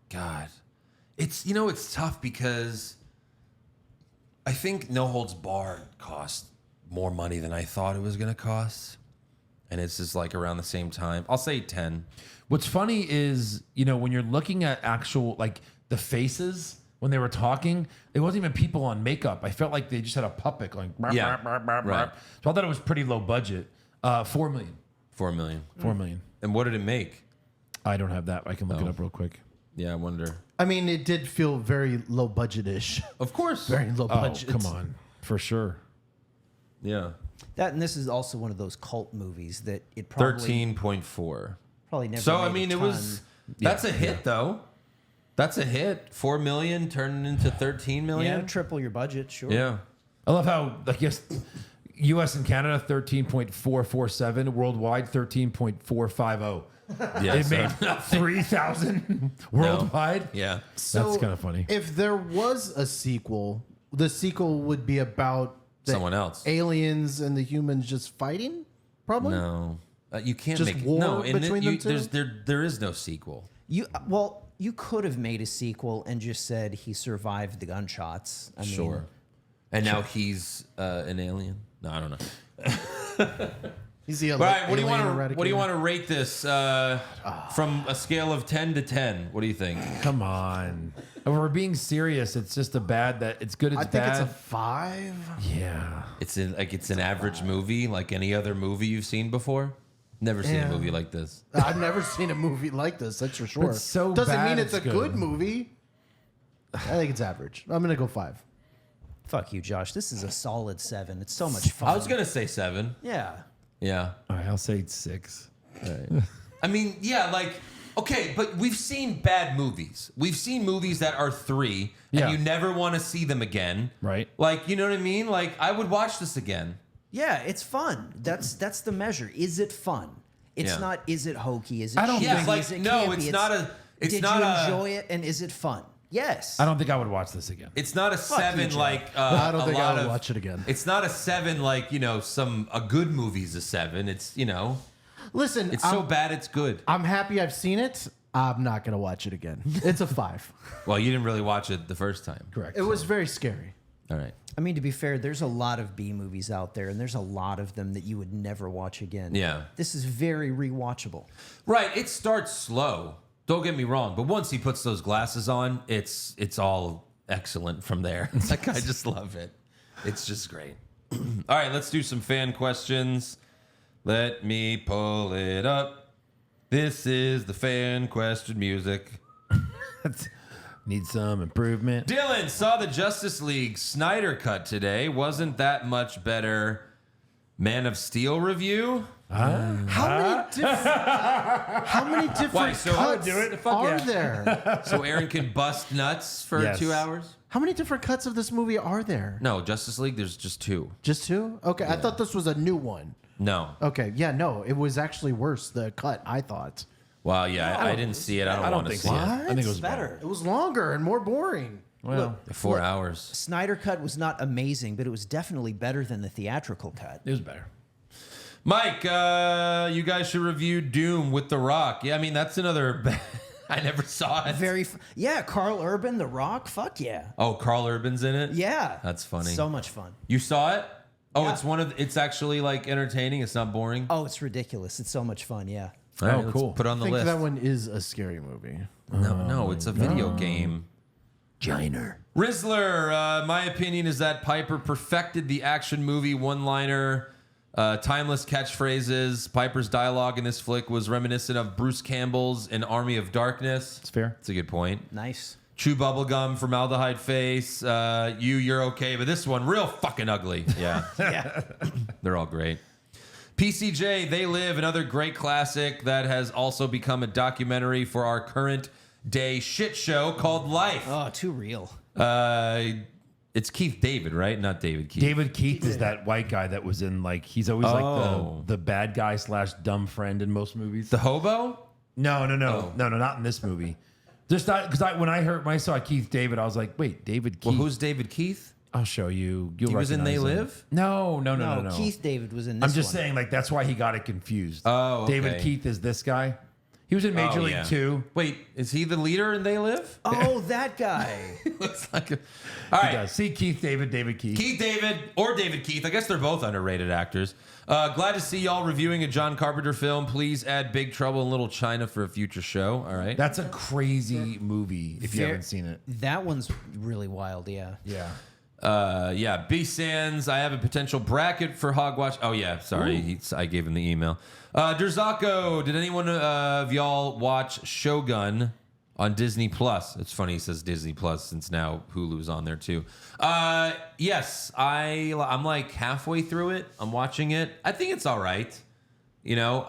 God. It's tough because I think No Holds Barred cost more money than I thought it was going to cost. And it's just like around the same time. I'll say 10. What's funny is, when you're looking at actual, like the faces when they were talking, it wasn't even people on makeup. I felt like they just had a puppet going, Yeah, right. So I thought it was pretty low budget. 4 million. 4 million. 4 million. And what did it make? I don't have that. I can look it Oh. up real quick. Yeah, I wonder. I mean, it did feel very low budget-ish. Of course. Very low Oh, budget. come on. For sure. Yeah. That and this is also one of those cult movies that it probably 13.4. probably never. So, made I a mean, it ton. was... That's a hit, though. That's a hit. 4 million turning into 13 million. Yeah, triple your budget, sure. Yeah. I love how, I guess, U.S. and Canada 13.447, worldwide 13.450. Yeah. It so- made 3,000 worldwide. Yeah. So That's kinda funny. If there was a sequel, the sequel would be about the Someone else. aliens and the humans just fighting, probably. No. You can't Just make... war No, and between them two? there is no sequel. You could have made a sequel and just said he survived the gunshots. I mean, Sure. And now he's an alien? No, I don't know. He's the All right, what do you alien want to eradicator. rate this from a scale of 10 to 10? What do you think? Come on. If we're being serious, it's just a bad that it's good, it's I think bad. it's a 5. Yeah. It's an average movie like any other movie you've seen before? Never seen Yeah. a movie like this. I've never seen a movie like this, that's for sure. It's so Doesn't bad mean it's a it's good good. movie. I think it's average. I'm going to go 5. fuck you, Josh. This is a solid 7. It's so much fun. I was going to say 7. Yeah. Yeah. All right, I'll say 6. I mean, yeah, like, okay, but we've seen bad movies. We've seen movies that are 3, and Yeah. you never want to see them again. Right. Like, you know what I mean? Like, I would watch this again. Yeah, it's fun. That's the measure. Is it fun? It's Yeah. not. Is it hokey? Is it? I don't cheesy? Yeah, like, is it no, campy? it's not a- it's did not you a- enjoy it? And is it fun? Yes. I don't think I would watch this again. It's not a 7 Joe. like I don't a think lot I would of, watch it again. It's not a 7 like, a good movie's a 7. It's, Listen, it's so bad it's good. I'm happy I've seen it. I'm not going to watch it again. It's a 5. Well, you didn't really watch it the first time. Correct. It was very scary. All right. I mean, to be fair, there's a lot of B movies out there, and there's a lot of them that you would never watch again. Yeah. This is very rewatchable. Right, it starts slow. Don't get me wrong, but once he puts those glasses on, it's all excellent from there. Like, I just love it. It's just great. All right, let's do some fan questions. Let me pull it up. This is the fan question music. Need some improvement. Dylan saw the Justice League Snyder cut today. Wasn't that much better? Man of Steel review? How many different Why, so I would cuts do it. Fuck are yeah. there? So Aaron can bust nuts for Yes. 2 hours? How many different cuts of this movie are there? No, Justice League, there's just 2. Just 2? Okay, I thought this was a new one. No. Okay, yeah, no, it was actually worse, the cut, I thought. Well, yeah, I didn't see it. I don't want to think see so. it. I think it was Better. It was longer and more boring. Well, 4 hours. Snyder Cut was not amazing, but it was definitely better than the theatrical cut. it was better. Mike, you guys should review Doom with The Rock. Yeah, I mean, that's another I never saw it. Yeah, Carl Urban, The Rock. Fuck yeah. Oh, Carl Urban's in it? Yeah. That's funny. So much fun. You saw it? Oh, Yeah. it's actually like entertaining. It's not boring. Oh, it's ridiculous. It's so much fun. Yeah. All right, cool. let's put it on I the think list. that one is a scary movie. No, it's a video game. Giner. Rizzler, my opinion is that Piper perfected the action movie one-liner, timeless catchphrases. Piper's dialogue in this flick was reminiscent of Bruce Campbell's An Army of Darkness. It's fair. That's a good point. Nice. Chew bubblegum, formaldehyde face. You're okay, but this one real fucking ugly. Yeah, Yeah. they're all great. PCJ, They Live, another great classic that has also become a documentary for our current day shit show called Life. Oh, too real. It's Keith David, right? Not David Keith. David Keith is that white guy that was in like he's always Oh. like the bad guy / dumb friend in most movies. The hobo? No, Oh. not in this movie. Just not because when I saw Keith David, I was like, wait, David Keith. Well, who's David Keith? I'll show you. You'll He was in They recognize him. Live? No. No, Keith David was in this I'm just one. saying, like that's why he got it confused. Oh, okay. David Keith is this guy. He was in Major Oh, League yeah. 2. Wait, is he the leader in They Live? Oh, that guy. Looks like a... All He right. does. See Keith David Keith. Keith David or David Keith. I guess they're both underrated actors. Glad to see y'all reviewing a John Carpenter film. Please add Big Trouble in Little China for a future show. All right. That's a crazy movie if you Fair- haven't seen it. That one's really wild. Yeah. Yeah. B Sands, I have a potential bracket for Hogwatch. Oh, yeah. Sorry. I gave him the email. Derzako, did anyone of y'all watch Shogun on Disney Plus? It's funny he says Disney Plus since now Hulu's on there too. Yes, I'm like halfway through it. I'm watching it. I think it's all right. You know,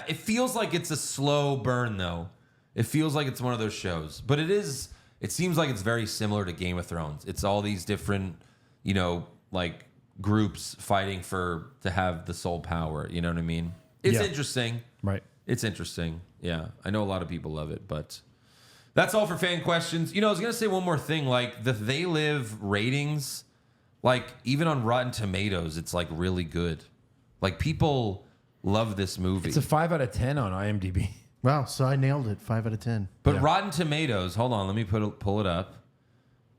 it feels like it's a slow burn though. It feels like it's one of those shows, but it is. It seems like it's very similar to Game of Thrones. It's all these different, you know, like groups fighting to have the sole power. You know what I mean? It's Yeah. interesting. Right. It's interesting. Yeah. I know a lot of people love it, but that's all for fan questions. You know, I was going to say one more thing. Like the They Live ratings, like even on Rotten Tomatoes, it's like really good. Like people love this movie. It's a 5 out of 10 on IMDb. Wow, so I nailed it. 5 out of 10. But Rotten Tomatoes, hold on, let me pull it up.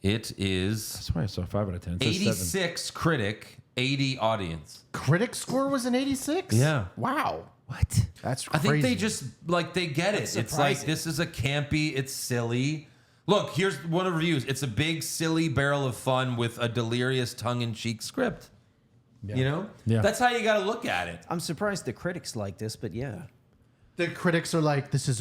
It is That's why I saw 5 out of 10. It says 7. 86 critic, 80 audience. Critic score was an 86? Yeah. Wow. What? That's I crazy. think they just like they get it. That's It's like surprising. this is a campy, it's silly. Look, here's one of the reviews. It's a big, silly barrel of fun with a delirious, tongue-in-cheek script. You know? Yeah. That's how you got to look at it. I'm surprised the critics like this, but yeah. The critics are like, this is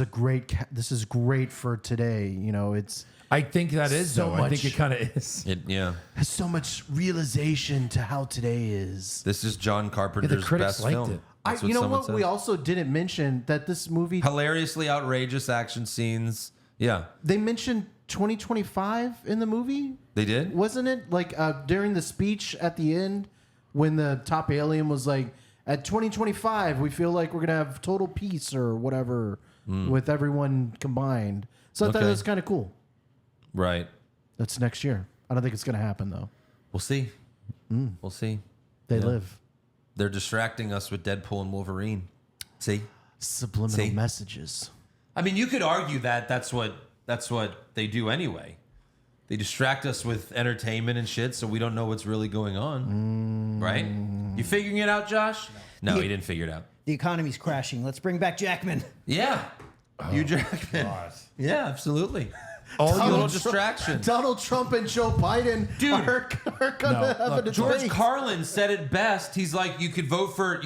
great for today. You know, it's I think that is, So though. I think much- it kind of is. Yeah. has so much realization to how today is. This is John Carpenter's critics best liked film. it. That's You know someone what? said. We also didn't mention that this movie, Hilariously outrageous action scenes. Yeah. they mentioned 2025 in the movie. They did? Wasn't it? Like during the speech at the end when the top alien was like, at 2025, we feel like we're going to have total peace or whatever with everyone combined. So I thought Okay. that was kind of cool. Right. That's next year. I don't think it's going to happen, though. We'll see. We'll see. They Yeah. live. They're distracting us with Deadpool and Wolverine. See? Subliminal See? messages. I mean, you could argue that that's what they do anyway. They distract us with entertainment and shit, so we don't know what's really going on. Right? You figuring it out, Josh? No, he didn't figure it out. The economy's crashing. Let's bring back Jackman. Yeah. Hugh Jackman. Yeah, absolutely. All A little Donald distraction. Donald Trump and Joe Biden are going to have a George debate. Carlin said it best. He's like, you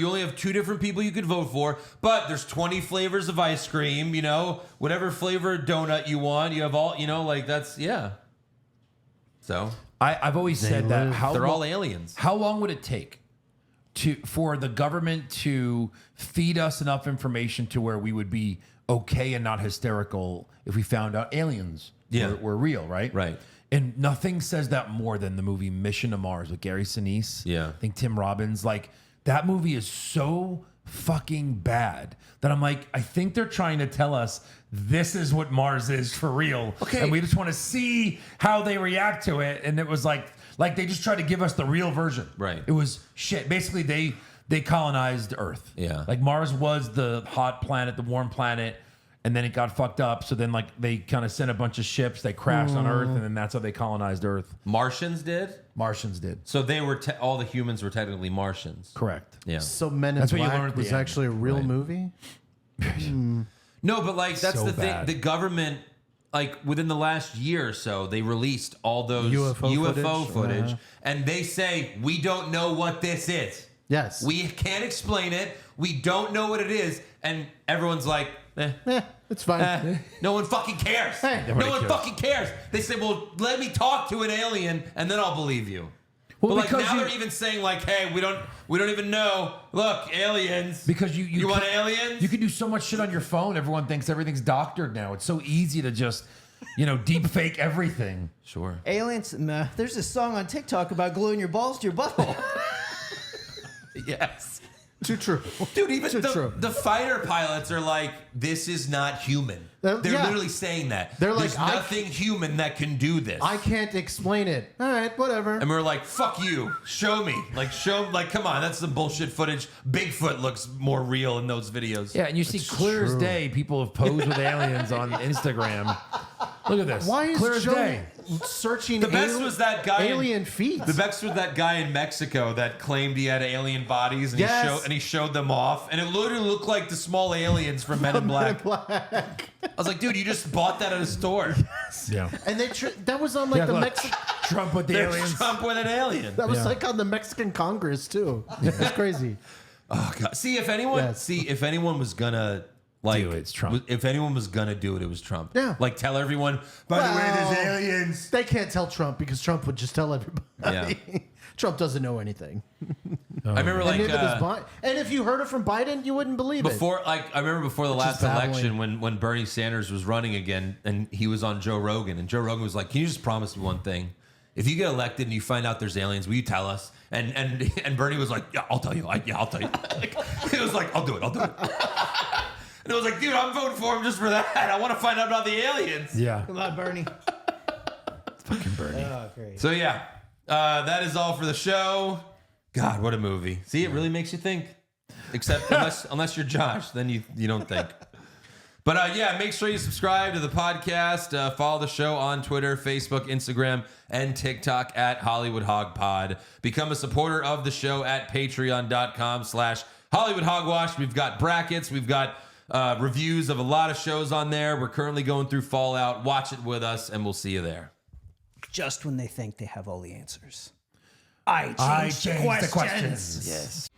only have 2 different people you could vote for, but there's 20 flavors of ice cream, you know, whatever flavor donut you want. You have all, you know, like that's, yeah. So I've always said that. live. they're all aliens. How long would it take for the government to feed us enough information to where we would be okay and not hysterical if we found out aliens were real, right? Right. And nothing says that more than the movie Mission to Mars with Gary Sinise. Yeah. I think Tim Robbins. Like, that movie is so fucking bad that I'm like, I think they're trying to tell us this is what Mars is for real. Okay. And we just want to see how they react to it. And it was like they just tried to give us the real version. Right. It was shit. Basically, they colonized Earth. Yeah. Like Mars was the hot planet, the warm planet. and then it got fucked up. So then like they kind of sent a bunch of ships. They crashed on Earth, and then that's how they colonized Earth. Martians did. Martians did. So they were all the humans were technically Martians. Correct. Yeah. So Men in That's what you learn Black at the was end. actually a real movie. No, but like that's So the thing. bad. The government, like within the last year or so, they released all those UFO footage, and they say we don't know what this is. Yes. We can't explain it. We don't know what it is, and everyone's like, It's fine. no one fucking cares. Hey. No one fucking cares. They say, well, let me talk to an alien, and then I'll believe you. Well, but like because now you- they're even saying like, hey, we don't even know. Look, aliens. Because you want can- aliens? You can do so much shit on your phone. Everyone thinks everything's doctored now. It's so easy to just, deep fake everything. Sure. Aliens. Meh. There's this song on TikTok about gluing your balls to your butthole. Yes. Too true. Dude, even Too true. the fighter pilots are like, this is not human. They're yeah. literally saying that. They're There's like, nothing human that can do this. I can't explain it. All right, whatever. And we're like, fuck you. Show me. Come on, that's some bullshit footage. Bigfoot looks more real in those videos. Yeah, and you see clear as day people have posed with aliens on Instagram. Look at this. Why is clear as Joe day? searching The best was that guy alien feet? The best was that guy in Mexico that claimed he had alien bodies and Yes. he showed them off, and it literally looked like the small aliens from Men in Black. I was like, dude, you just bought that at a store. Yeah. And that was on like Yeah, the look. Mexican. Trump with the There's aliens. Trump with an alien. That was Yeah. like on the Mexican Congress too. It's crazy. Oh god. See if anyone was gonna like Do it, it's Trump. If anyone was gonna do it, it was Trump. Yeah. Like tell everyone, by the way, Well, there's aliens. They can't tell Trump because Trump would just tell everybody. Yeah. Trump doesn't know anything. I remember And, like neither does and if you heard it from Biden, you wouldn't believe it. before I remember before the last babbling. election when Bernie Sanders was running again and he was on Joe Rogan, and Joe Rogan was like, can you just promise me one thing? If you get elected and you find out there's aliens, will you tell us? And Bernie was like, yeah, I'll tell you. I'll tell you. He was like, I'll do it. And it was like, dude, I'm voting for him just for that. I want to find out about the aliens. Yeah. Come on, Bernie. Fucking Bernie. Oh, great. So yeah, that is all for the show. God, what a movie! See, it really makes you think. Except unless you're Josh, then you don't think. But yeah, make sure you subscribe to the podcast. Follow the show on Twitter, Facebook, Instagram, and TikTok at Hollywood Hog Pod. Become a supporter of the show at patreon.com/Hollywood Hogwash. We've got brackets. We've got reviews of a lot of shows on there. We're currently going through Fallout. Watch it with us, and we'll see you there. Just when they think they have all the answers. I I changed changed the questions. Yes.